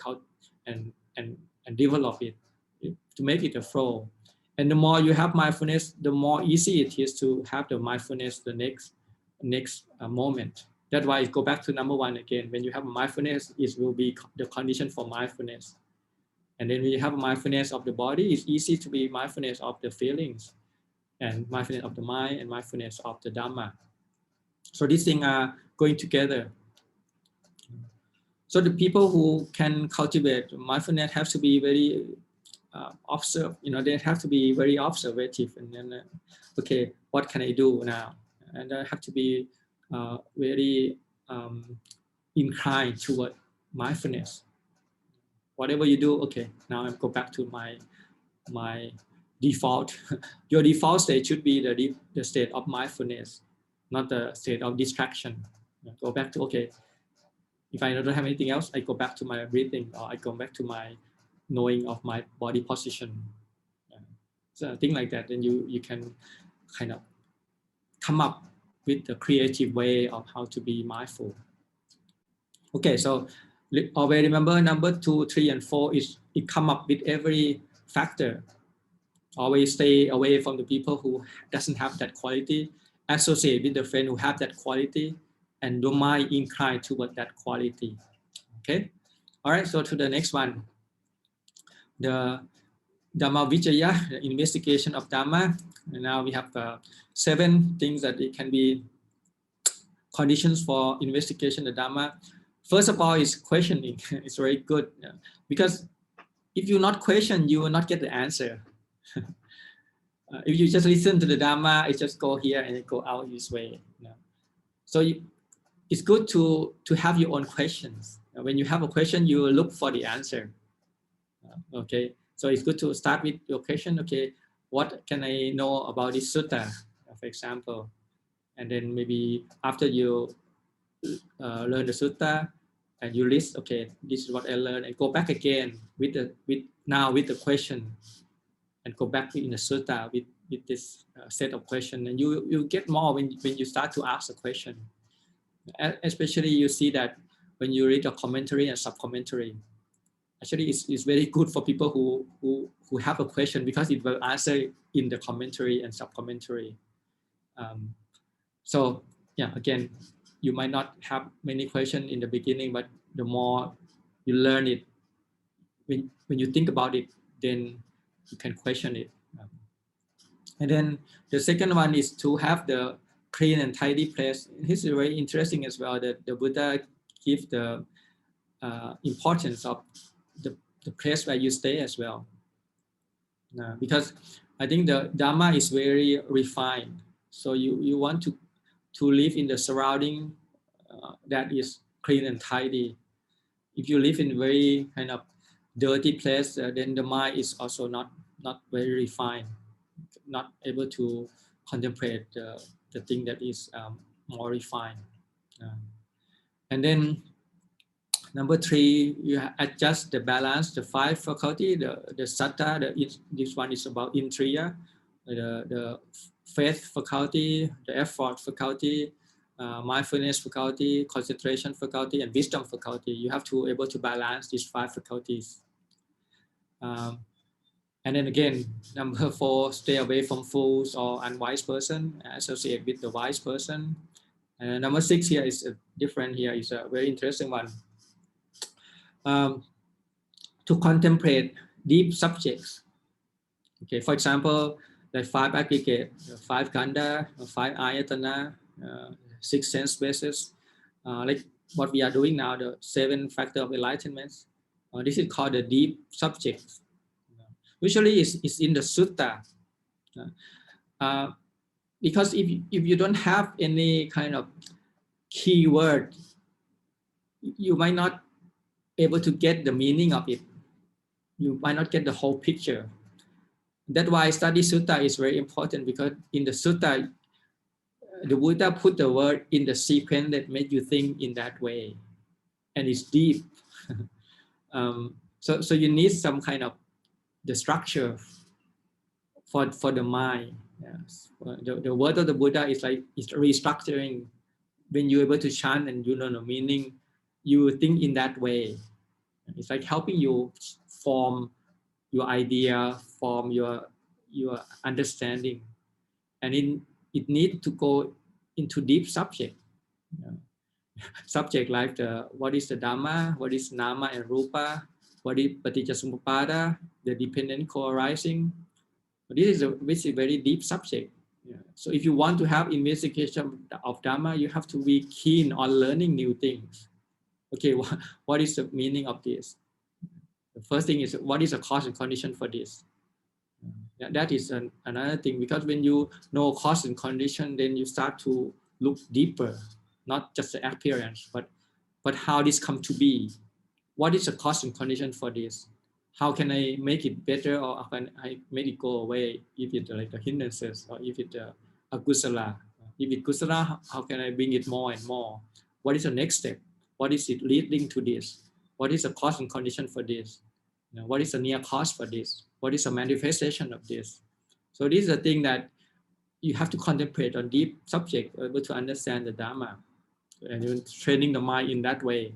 develop it to make it a flow. And the more you have mindfulness, the more easy it is to have the mindfulness the next moment. That's why I go back to number one again. When you have mindfulness, it will be the condition for mindfulness. And then when you have mindfulness of the body, it's easy to be mindfulness of the feelings, and mindfulness of the mind, and mindfulness of the Dhamma. So these things are going together. So the people who can cultivate mindfulness have to be very observe. They have to be very observative, and then okay, what can I do now? And I have to be very inclined toward mindfulness. Whatever you do, okay, now I go back to my default. Your default state should be the state of mindfulness, not the state of distraction. Go back to, okay, if I don't have anything else, I go back to my breathing, or I go back to my knowing of my body position. So things like that, then you can kind of come up with a creative way of how to be mindful. Okay, so always remember number 2, 3, and 4 is it come up with every factor. Always stay away from the people who doesn't have that quality. Associate with the friend who have that quality, and don't mind incline toward that quality. Okay, all right. So to the next one, the Dhamma Vicaya, the investigation of Dhamma. And now we have 7 things that it can be conditions for investigation of Dhamma. First of all is questioning. It's very good, because if you not question, you will not get the answer. If you just listen to the Dhamma, it just go here and it go out this way. So it's good to have your own questions. When you have a question, you will look for the answer. Okay, so it's good to start with your question. Okay, what can I know about this sutta, for example? And then maybe after you learn the sutta and you list, okay, this is what I learned, and go back again with the question, and go back in the sutta with this set of questions, and you get more when you start to ask a question. Especially you see that when you read a commentary and sub-commentary, actually it's very good for people who have a question, because it will answer in the commentary and sub-commentary. So yeah, again, you might not have many questions in the beginning, but the more you learn it, when you think about it, then you can question it. And then the second one is to have the clean and tidy place. This is very interesting as well, that the Buddha gives the importance of the place where you stay as well. Because I think the Dhamma is very refined. So you want to live in the surrounding that is clean and tidy. If you live in very kind of dirty place, then the mind is also not very refined, not able to contemplate the thing that is more refined. And then number 3, you adjust the balance, the 5 faculty, the satta, this one is about indriya, the faith faculty, the effort faculty, mindfulness faculty, concentration faculty, and wisdom faculty. You have to able to balance these 5 faculties. And then again, number 4, stay away from fools or unwise person, associate with the wise person. And number 6 here is different. Here is a very interesting one. To contemplate deep subjects. Okay, for example, like 5 aggregate, 5 khandha, 5 ayatana, 6 sense bases, like what we are doing now, the 7 factor of enlightenment. This is called the deep subjects. Usually it's in the sutta. Because if you don't have any kind of keyword, you might not able to get the meaning of it. You might not get the whole picture. That's why study sutta is very important, because in the sutta, the Buddha put the word in the sequence that made you think in that way, and it's deep. So you need some kind of the structure for the mind. Yes. The word of the Buddha is like it's restructuring. When you're able to chant and you know the meaning, you think in that way. It's like helping you form your idea, form your understanding, and it needs to go into deep subject. Subject like what is the Dhamma, what is Nama and Rupa, what is Paticcasamuppada, the dependent co-arising. This is a very deep subject. So if you want to have investigation of Dhamma, you have to be keen on learning new things. Okay, what is the meaning of this? The first thing is, what is the cause and condition for this? That is another thing, because when you know cause and condition, then you start to look deeper, not just the appearance, but how this come to be. What is the cause and condition for this? How can I make it better, or how can I make it go away if it's like the hindrances, or if it's a kusala? If it's kusala, how can I bring it more and more? What is the next step? What is it leading to this? What is the cause and condition for this? What is the near cause for this? What is the manifestation of this? So this is the thing that you have to contemplate on deep subject, able to understand the Dhamma, and you're training the mind in that way.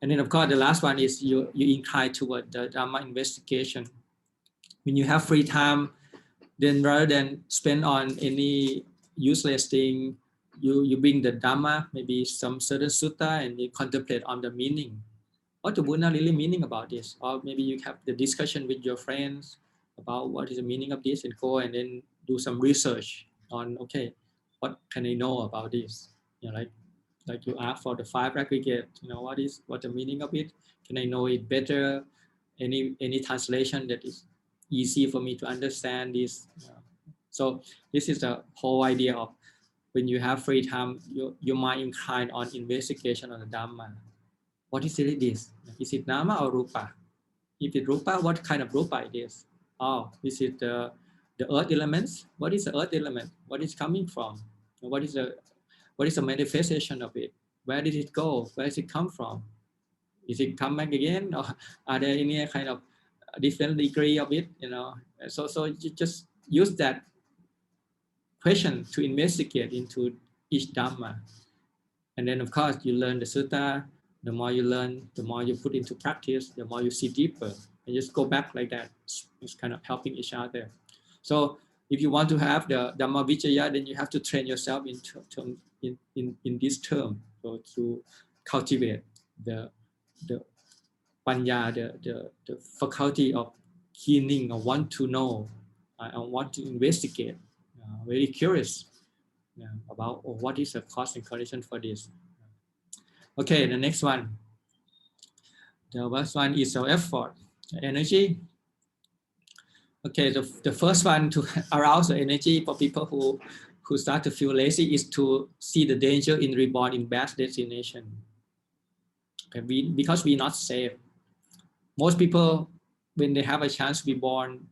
And then of course the last one is you incline toward the Dhamma investigation. When you have free time, then rather than spend on any useless thing, you bring the Dhamma, maybe some certain sutta, and you contemplate on the meaning. What the Buddha really meaning about this? Or maybe you have the discussion with your friends about what is the meaning of this, and go and then do some research on, okay, what can I know about this? Like you ask for the 5 aggregate, what the meaning of it? Can I know it better? Any translation that is easy for me to understand this? So this is the whole idea of when you have free time, you might incline on investigation on the Dhamma. What is really this? Is it Nama or Rupa? If it's Rupa, what kind of Rupa it is? Oh, is it the earth elements? What is the earth element? What is coming from? What is the manifestation of it? Where did it go? Where does it come from? Is it come back again? Or are there any kind of different degree of it? So you just use that question to investigate into each Dhamma. And then of course you learn the sutta. The more you learn, the more you put into practice, the more you see deeper, and just go back like that. It's kind of helping each other. So if you want to have the Dhamma Vicaya, then you have to train yourself in this term. So to cultivate the panya, the faculty of keening, or want to know, and want to investigate, very curious about what is the cause and condition for this. Okay, the next one. The first one is our effort, energy. Okay, the first one to arouse the energy for people who start to feel lazy is to see the danger in reborn in bad destination. Okay, because we're not safe. Most people, when they have a chance to be born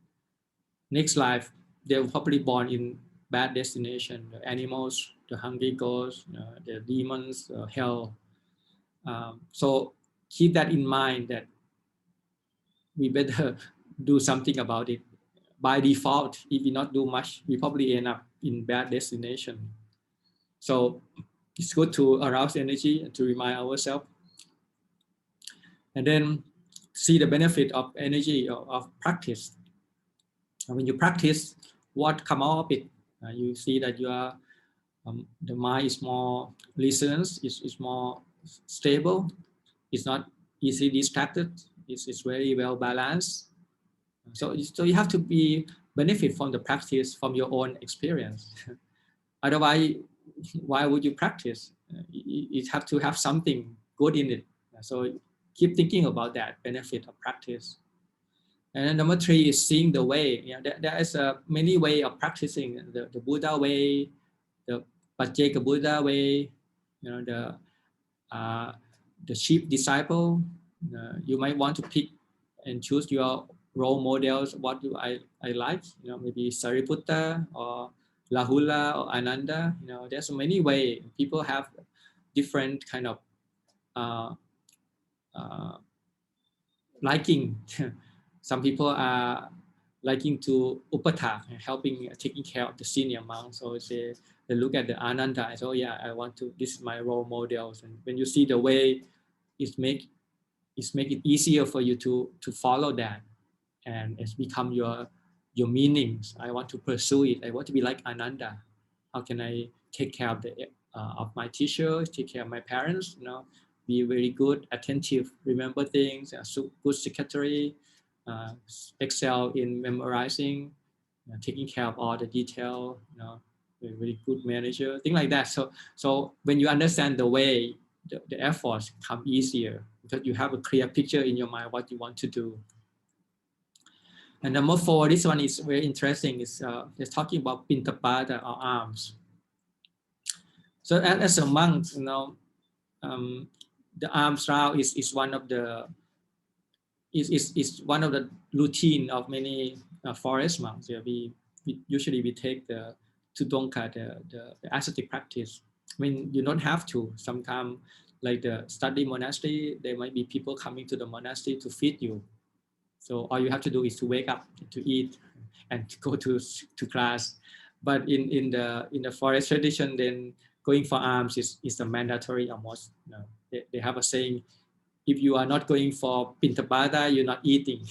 next life, they're probably born in bad destination. The animals, the hungry ghosts, the demons, hell. So keep that in mind, that we better do something about it. By default, if we not do much, we probably end up in bad destination. So it's good to arouse energy and to remind ourselves. And then see the benefit of energy of practice. And when you practice, what come out of it? You see that you are the mind is more listeners, is more stable. It's not easily distracted. It's very well balanced. So you have to be benefit from the practice from your own experience. Otherwise, why would you practice? You have to have something good in it. So keep thinking about that benefit of practice. And then number 3 is seeing the way. There is many way of practicing the Buddha way, the Pacceka Buddha way, the chief disciple. You might want to pick and choose your role models. What do I like? Maybe Sariputta or Lahula or Ananda. There's many ways. People have different kind of liking. Some people are liking to upatha, helping, taking care of the senior monks. So they look at the Ananda and say, oh yeah, I want to, this is my role models. And when you see the way, it make it easier for you to follow that, and it's become your meanings. I want to pursue it. I want to be like Ananda. How can I take care of my teachers, take care of my parents? Be very good, attentive, remember things, good secretary, excel in memorizing, taking care of all the detail. Very good manager, things like that. So when you understand the way, the efforts come easier because you have a clear picture in your mind what you want to do. And number 4, this one is very interesting. It's talking about pintapada or alms. So as a monk, the alms round is one of the routine of many forest monks. We usually take the tudongka, the ascetic practice. I mean, you don't have to. Sometimes, like the study monastery, there might be people coming to the monastery to feed you. So all you have to do is to wake up, to eat, and to go to class. But in the forest tradition, then going for alms is a mandatory almost. They have a saying, if you are not going for pintabada, you're not eating.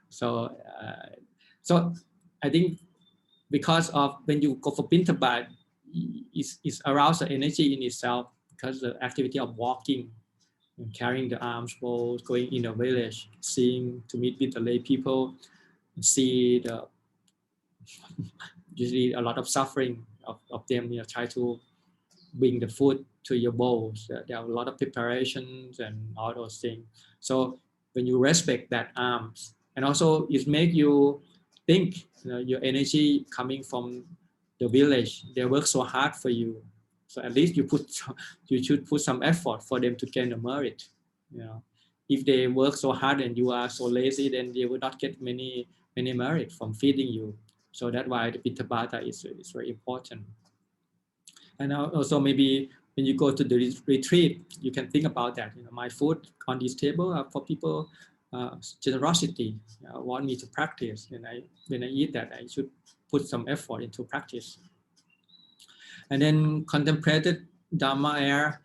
So I think because of when you go for pintabada, it's arouse the energy in itself because the activity of walking, carrying the alms bowls, going in a village, seeing, to meet with the lay people, see usually a lot of suffering of them, try to bring the food to your bowls. There are a lot of preparations and all those things. So when you respect that alms, and also it make you think, your energy coming from the village, they work so hard for you. So at least you should put some effort for them to gain the merit. If they work so hard and you are so lazy, then they will not get many merit from feeding you. So that's why the pintabada is very important. And also maybe when you go to the retreat, you can think about that. My food on this table are for people, generosity. Want me to practice. When I eat that, I should put some effort into practice. And then contemplated Dhamma air.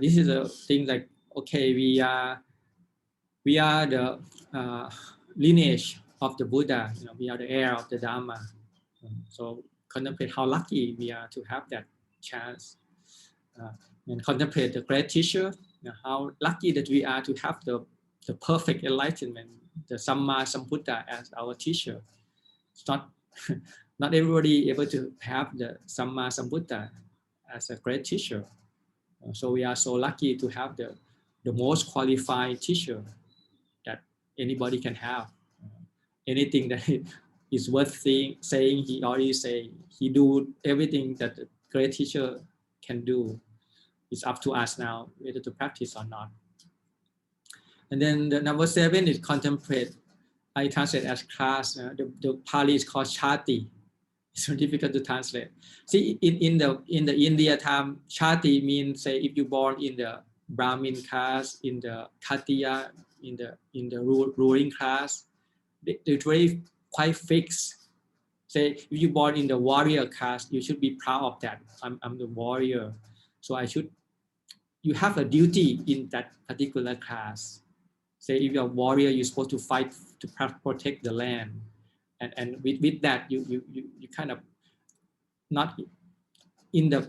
This is a thing like, okay, we are the lineage of the Buddha. We are the heir of the Dhamma. So contemplate how lucky we are to have that chance. And contemplate the great teacher, how lucky that we are to have the perfect enlightenment, the Samma Sambuddha as our teacher. It's not everybody able to have the Samma Sambuddha as a great teacher. So we are so lucky to have the most qualified teacher that anybody can have. Anything that is worth saying, he already say. He do everything that the great teacher can do. It's up to us now whether to practice or not. And then the number 7 is contemplate. I translate as class. The Pali is called chati. It's so difficult to translate. See, in the India time, chati means, say, if you born in the Brahmin caste, in the Khattiya, in the ruling class, it's very quite fixed. Say if you're born in the warrior caste, you should be proud of that. I'm the warrior, so you have a duty in that particular class. Say if you're a warrior, you're supposed to fight to protect the land, and with that you kind of not in the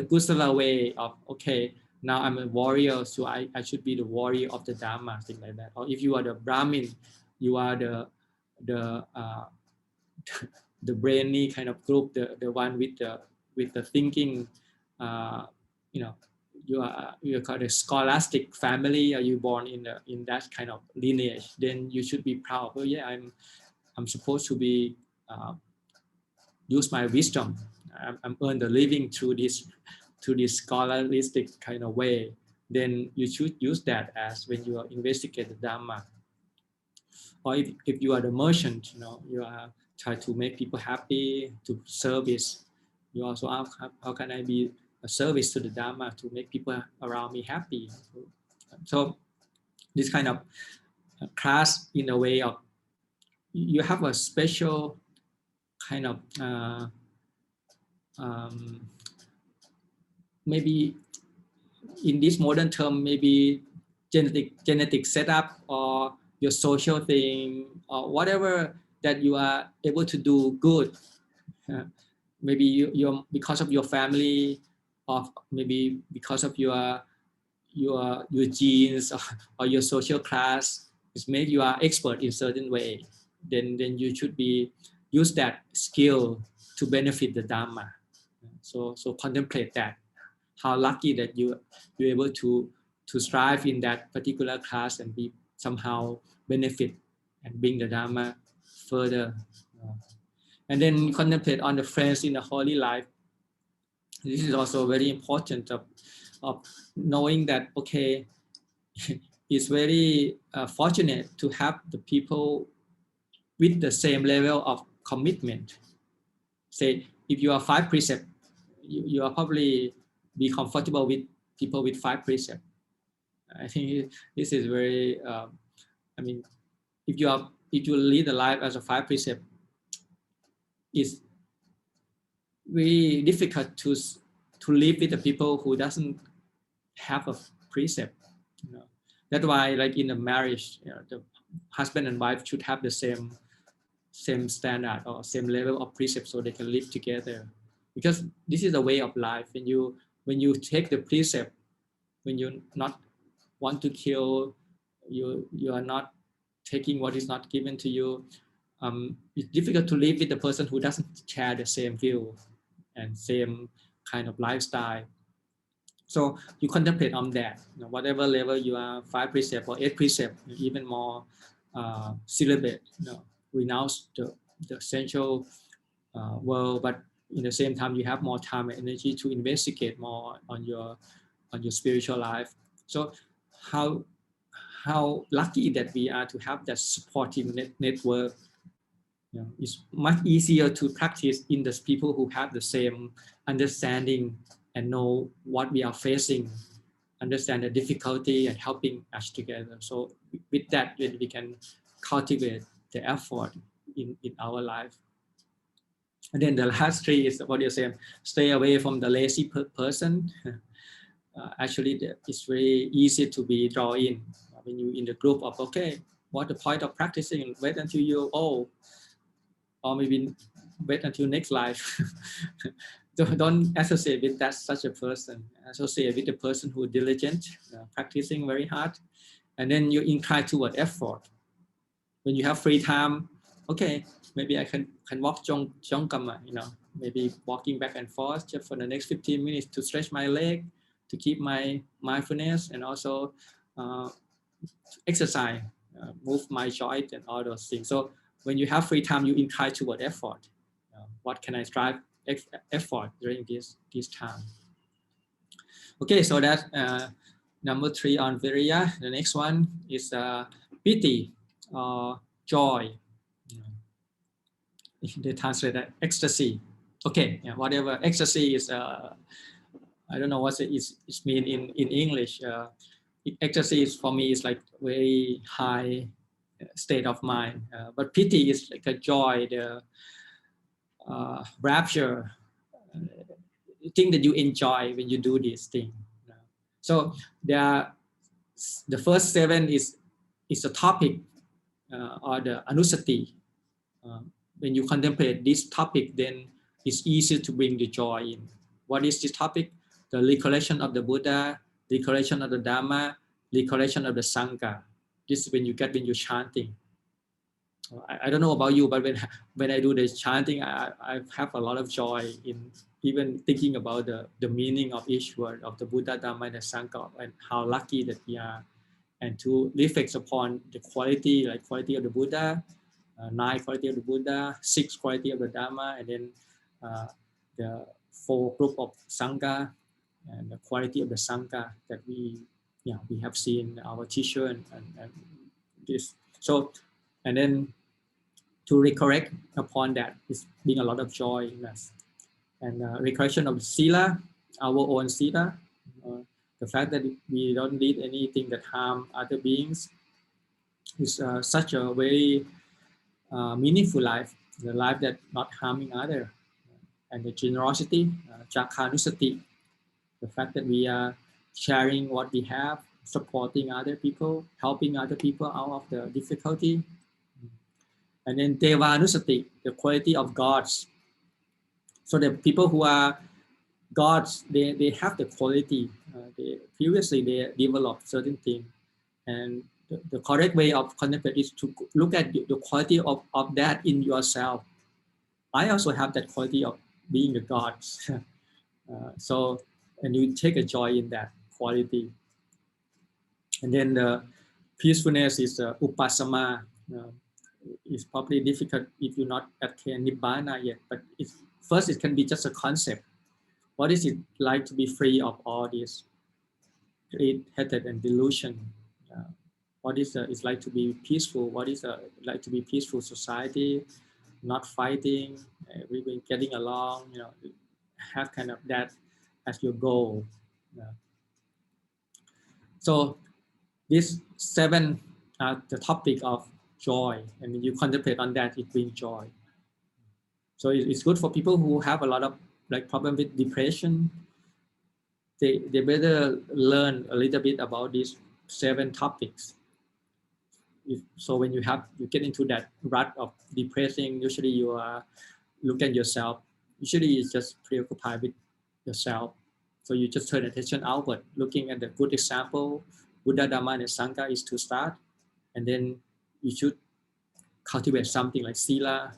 Kusala way of, okay, now I'm a warrior, so I should be the warrior of the Dhamma, thing like that. Or if you are the Brahmin, you are the the brainy kind of group, the one with the thinking, you're called a scholastic family, or you born in that kind of lineage, then you should be proud. Oh yeah, I'm supposed to be use my wisdom. I'm earn the living through this scholastic kind of way. Then you should use that as when you are investigate the Dhamma. Or if you are the merchant, you are try to make people happy, to service. You also ask, how can I be a service to the Dhamma to make people around me happy? So this kind of class, in a way of, you have a special kind of maybe in this modern term, maybe genetic setup, or your social thing, or whatever that you are able to do good. Maybe you're because of your family, or maybe because of your genes, or your social class, it's made you are expert in certain way. Then you should be use that skill to benefit the Dhamma. So contemplate that. How lucky that you're able to strive in that particular class and be somehow benefit and bring the Dhamma further. And then contemplate on the friends in the holy life. This is also very important of knowing that, okay, it's very fortunate to have the people with the same level of commitment. Say, if you are 5 precepts, you are probably be comfortable with people with 5 precepts. I think this is very, if you lead a life as a 5 precept, it's very difficult to live with the people who doesn't have a precept. That's why, like in a marriage, the husband and wife should have the same standard or same level of precept, so they can live together. Because this is a way of life. When you take the precept, when you not want to kill, you are not taking what is not given to you. It's difficult to live with the person who doesn't share the same view and same kind of lifestyle. So you contemplate on that. Whatever level you are, 5 precept or 8 precept, even more celibate, renounce the essential world, but in the same time you have more time and energy to investigate more on your spiritual life. So how lucky that we are to have that supportive network. It's much easier to practice in the people who have the same understanding and know what we are facing, understand the difficulty and helping us together. So with that, we can cultivate the effort in our life. And then the last 3 is what you're saying, stay away from the lazy person. Actually, it's very easy to be drawn in when you're in the group of, okay, what's the point of practicing? Wait until you're old, or maybe wait until next life. Don't associate with such a person. Associate with the person who is diligent, practicing very hard, and then you incline toward effort. When you have free time, okay, maybe I can walk Jongkama, maybe walking back and forth just for the next 15 minutes to stretch my leg, to keep my mindfulness, and also exercise, move my joint and all those things. So when you have free time, you incline toward effort. What can I strive effort during this time? Okay, so that's number 3 on Virya. The next one is piti, joy. They translate that ecstasy. Okay, whatever ecstasy is, I don't know what it's mean in English. Ecstasy is, for me, is like very high state of mind, but piti is like a joy, rapture, thing that you enjoy when you do this thing. So the first 7 is a topic or the anusati. When you contemplate this topic, then it's easy to bring the joy in. What is this topic? The recollection of the Buddha, recollection of the Dhamma, recollection of the Sangha. This is when you're chanting. I don't know about you, but when I do the chanting, I have a lot of joy in even thinking about the meaning of each word of the Buddha, Dhamma, and the Sangha, and how lucky that we are, and to reflect upon the quality, like quality of the Buddha, 9 quality of the Buddha, 6 quality of the Dhamma, and then the 4 group of Sangha, and the quality of the Sangha that we have seen our teacher and this. So, and then to recollect upon that is being a lot of joy in us. And recollection of Sila, our own Sila, the fact that we don't need anything that harm other beings is such a very meaningful life, the life that not harming other. And the generosity, Jakhanusati, the fact that we are sharing what we have, supporting other people, helping other people out of the difficulty. And then Devanusati, the quality of gods. So the people who are gods, they have the quality. Previously they developed certain things. And the correct way of contemplate is to look at the quality of that in yourself. I also have that quality of being the gods. And you take a joy in that quality. And then the peacefulness is upasama. It's probably difficult if you not attain nibbana yet, but first it can be just a concept. What is it like to be free of all this greed, hatred, and delusion? What is it's like to be peaceful? What is like to be peaceful society? Not fighting, we've been getting along. Have kind of that as your goal. So these 7 are the topic of joy, and when you contemplate on that, it brings joy. So it's good for people who have a lot of problem with depression. They better learn a little bit about these 7 topics. So when you get into that rut of depressing, usually you are look at yourself. Usually it's just preoccupied with yourself. So you just turn attention outward, looking at the good example. Buddha, Dhamma, and Sangha is to start, and then you should cultivate something like Sila,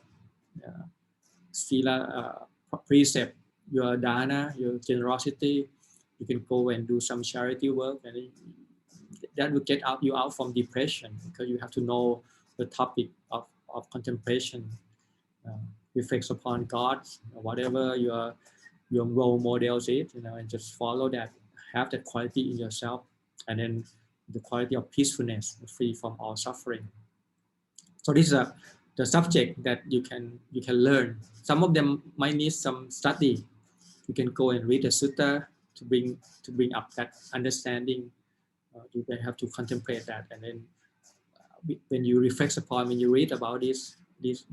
precept, your dana, your generosity. You can go and do some charity work, and that will get you out from depression, because you have to know the topic of contemplation. Reflects upon God, whatever your role models is, and just follow that. Have that quality in yourself, and then the quality of peacefulness, free from all suffering. So this is the subject that you can learn. Some of them might need some study. You can go and read the sutta to bring up that understanding. You can have to contemplate that, and then when you reflect upon, when you read about this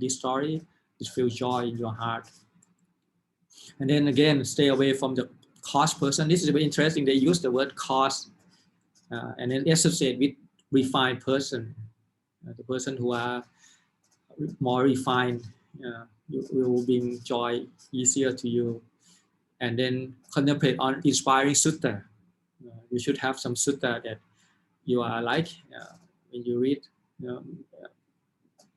story, it feels joy in your heart. And then again, stay away from the cost person. This is very interesting. They use the word cost, and then associate with refined person. The person who are more refined, will bring joy easier to you. And then contemplate on inspiring sutta. You should have some sutta that you are like when you read.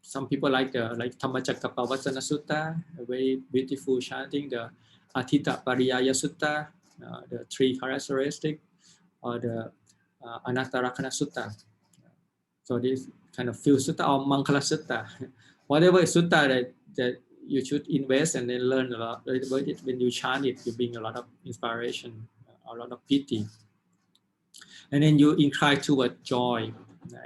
Some people like Dhammacakkappavattana Sutta, a very beautiful chanting, the Atita Pariyaya Sutta, the 3 characteristics, or the Anattarakkhana Sutta. So this kind of few sutta or Mangala Sutta, whatever sutta that you should invest and then learn a lot. When you chant it, you bring a lot of inspiration, a lot of pity. And then you incline toward joy.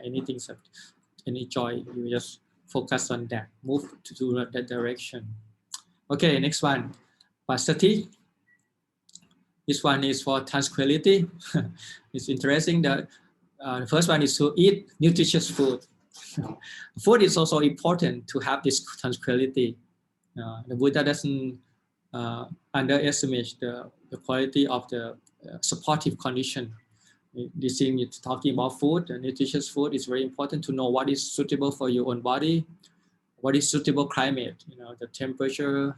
Any joy, you just focus on that, move to that direction. Okay, next one, Pasati. This one is for tranquility. It's interesting that the first one is to eat nutritious food. Food is also important to have this tranquility. The Buddha doesn't underestimate the quality of the supportive condition. This thing is talking about food, and nutritious food is very important to know what is suitable for your own body, what is suitable climate. The temperature.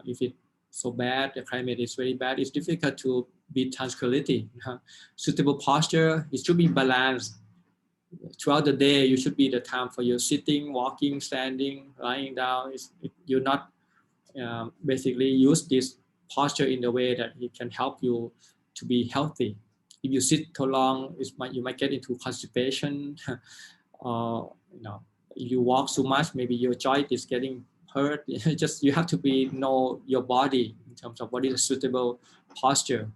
If it's so bad, the climate is very bad, it's difficult to be tranquility. Suitable posture, it should be balanced. Throughout the day, you should be the time for your sitting, walking, standing, lying down. You're not basically use this posture in the way that it can help you to be healthy. If you sit too long, you might get into constipation. If you walk too much, maybe your joint is getting hurt. You have to know your body in terms of what is a suitable posture.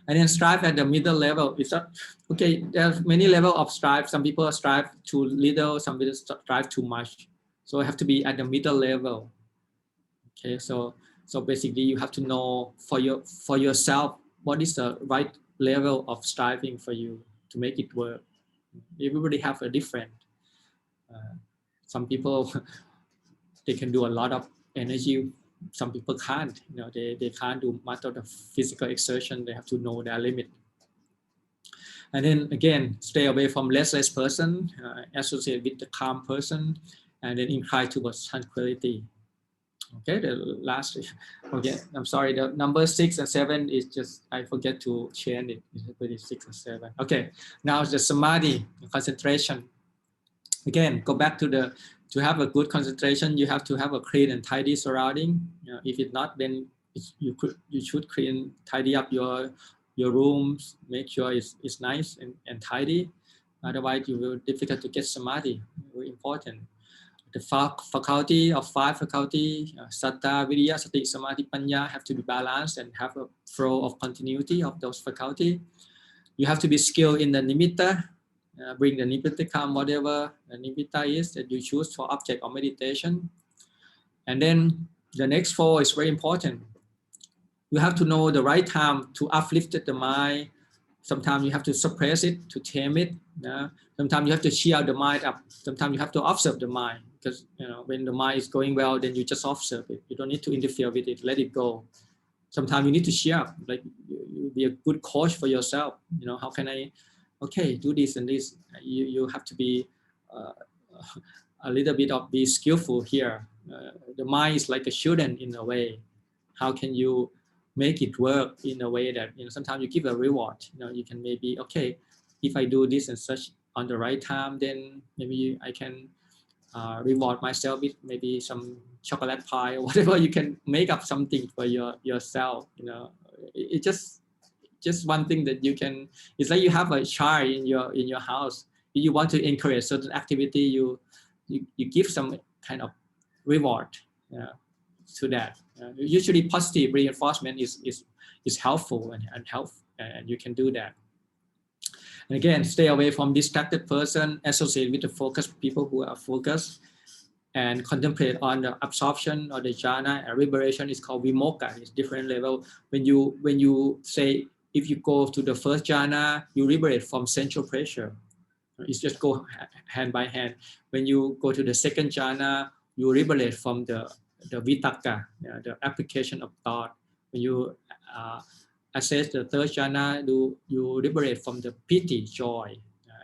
And then strive at the middle level. It's not okay. There's many levels of strive. Some people strive too little. Some people strive too much. So it have to be at the middle level. Okay, so basically you have to know for yourself what is the right level of striving for you to make it work. Everybody have a different. Some people they can do a lot of energy. Some people can't. They can't do much of the physical exertion. They have to know their limit. And then again, stay away from restless person, associate with the calm person, and then incline towards tranquility. Okay, the last, okay, I'm sorry, the number 6 and 7 is just, I forget to change it. It's 6 and 7. Okay, now the samadhi, concentration. Again, go back to have a good concentration, you have to have a clean and tidy surrounding. If it's not, then you should clean, tidy up your rooms, make sure it's nice and tidy. Otherwise, you will difficult to get samadhi. Very important. The faculty of 5 faculty, satta, viriya, sati, samadhi, panya, have to be balanced and have a flow of continuity of those faculty. You have to be skilled in the nimitta. Bring the nimitta, come whatever the nimitta is that you choose for object of meditation. And then the next 4 is very important. You have to know the right time to uplift the mind. Sometimes you have to suppress it, to tame it. Sometimes you have to cheer the mind up. Sometimes you have to observe the mind, because when the mind is going well, then you just observe it. You don't need to interfere with it. Let it go. Sometimes you need to cheer up. Like you be a good coach for yourself. How can I? Okay, do this and this. You have to be a little bit of be skillful here. The mind is like a student in a way. How can you make it work in a way that sometimes you give a reward. You can maybe, okay, if I do this and such on the right time, then maybe I can reward myself with maybe some chocolate pie or whatever. You can make up something for yourself. It just one thing that you can. It's like you have a child in your house. If you want to encourage certain activity, you give some kind of reward to that. Usually positive reinforcement is helpful and you can do that. And again, stay away from distracted person, associate with the focused people who are focused, and contemplate on the absorption or the jhana. And liberation is called vimokkha. It's different level. When you say, if you go to the first jhana, you liberate from sensual pressure. It's just go hand by hand. When you go to the second jhana, you liberate from the vitakka, the application of thought. When you assess the third jhana, you liberate from the piti, joy.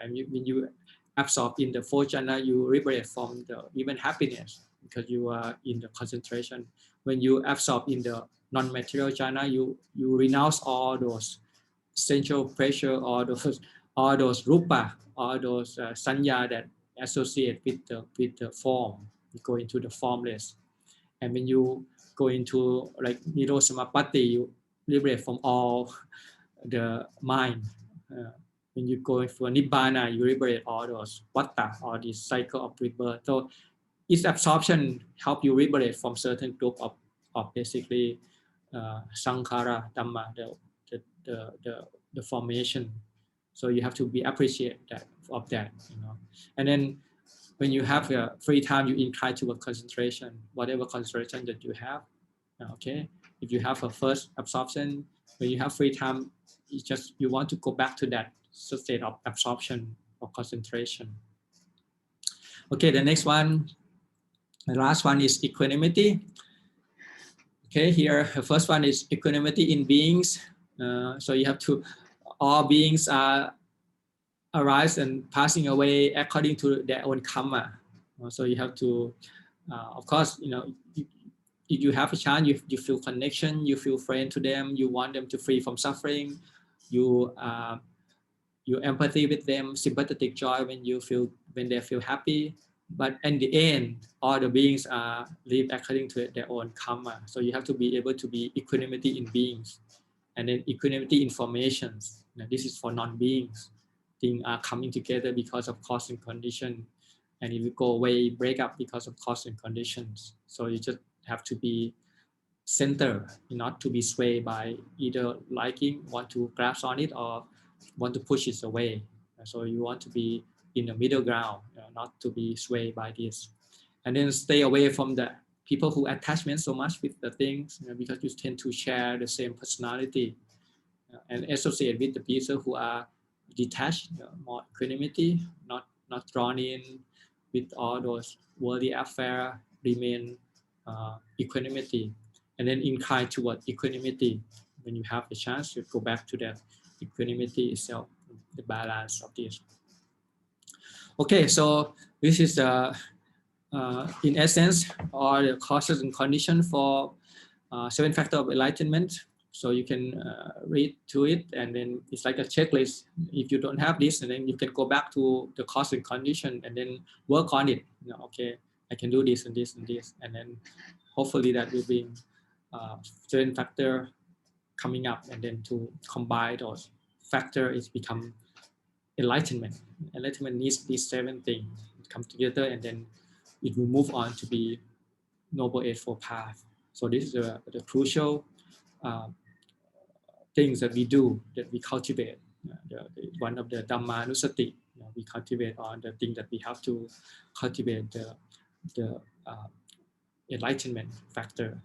And when you absorb in the fourth jhana, you liberate from the even happiness, because you are in the concentration. When you absorb in the non-material jhana, you renounce all those sensual pressure, all those rupa, all those sanya that associate with the form. You go into the formless. And when you go into like Niro Samapatti, you liberate from all the mind. When you go for Nibbana, you liberate all those vata, all this cycle of rebirth. So each absorption help you liberate from certain group of basically sankhara, dhamma, the formation. So you have to be appreciate of that. And then when you have your free time, you incline to a concentration, whatever concentration that you have. Okay, if you have a first absorption, when you have free time, you want to go back to that state of absorption or concentration. Okay, the next one, The last one is equanimity. Okay, here the first one is equanimity in beings. So you have to, all beings are arise and passing away according to their own karma. So you have to, of course, if you have a chance, you feel connection, you feel friend to them, you want them to free from suffering, you empathy with them, sympathetic joy when they feel happy. But in the end, all the beings live according to their own karma. So you have to be able to be equanimity in beings, and then equanimity in formations. Now, this is for non-beings. Things are coming together because of cause and condition, and if you go away, break up because of cause and conditions. So you just have to be center, not to be swayed by either liking, want to grasp on it, or want to push it away. So you want to be in the middle ground, not to be swayed by this. And then stay away from the people who attachment so much with the things, because you tend to share the same personality, and associate with the people who are detached, more equanimity, not drawn in with all those worldly affairs, remain equanimity, and then incline toward equanimity. When you have the chance, you go back to that equanimity itself, the balance of this. Okay, so this is in essence all the causes and conditions for 7 factors of enlightenment. So you can read to it, and then it's like a checklist. If you don't have this, and then you can go back to the cause and condition and then work on it. Okay, I can do this and this and this, and then hopefully that will bring 7 factor coming up, and then to combine those factor is become enlightenment. Enlightenment needs these 7 things to come together, and then it will move on to be Noble Eightfold Path. So this is the crucial things that we do, that we cultivate. One of the Dhamma Nusati, we cultivate on the thing that we have to cultivate the enlightenment factor.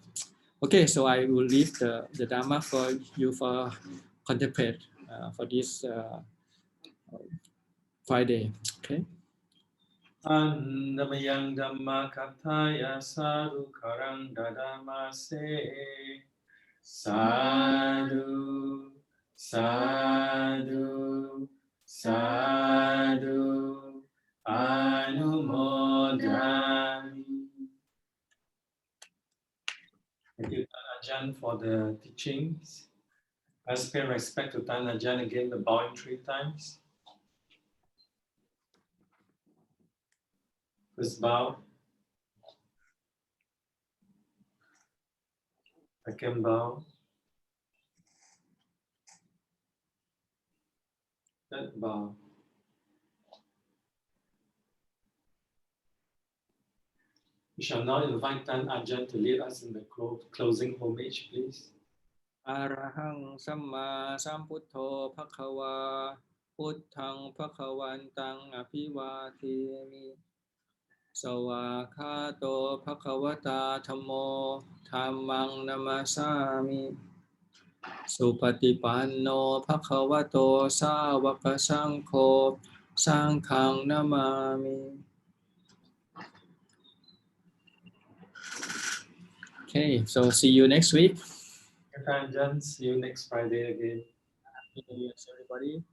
Okay, so I will leave the Dhamma for you for contemplate for this Friday. Okay. Andamayang Dhamma Kathaya Sadhu Karang Dadamase Sadhu Sadhu Sadhu Anumodami. Thank you, Ajahn, for the teachings. Let's pay respect to Ajahn again, the bowing 3 times. First bow. Second bow. Third bow. We shall now invite Ajahn to lead us in the closing homage, please. Arahang Samma Sambuddho Bhagava Buddhang Bhagavantang Abhivatimi Sawakhato Bhagavata Dhammo Dhammang Namasami Supatipanno Bhagavato Sāvaka Saṅkho Saṅkhang Namami. Okay, so see you next week. Ajahn, see you next Friday again. Yes, everybody.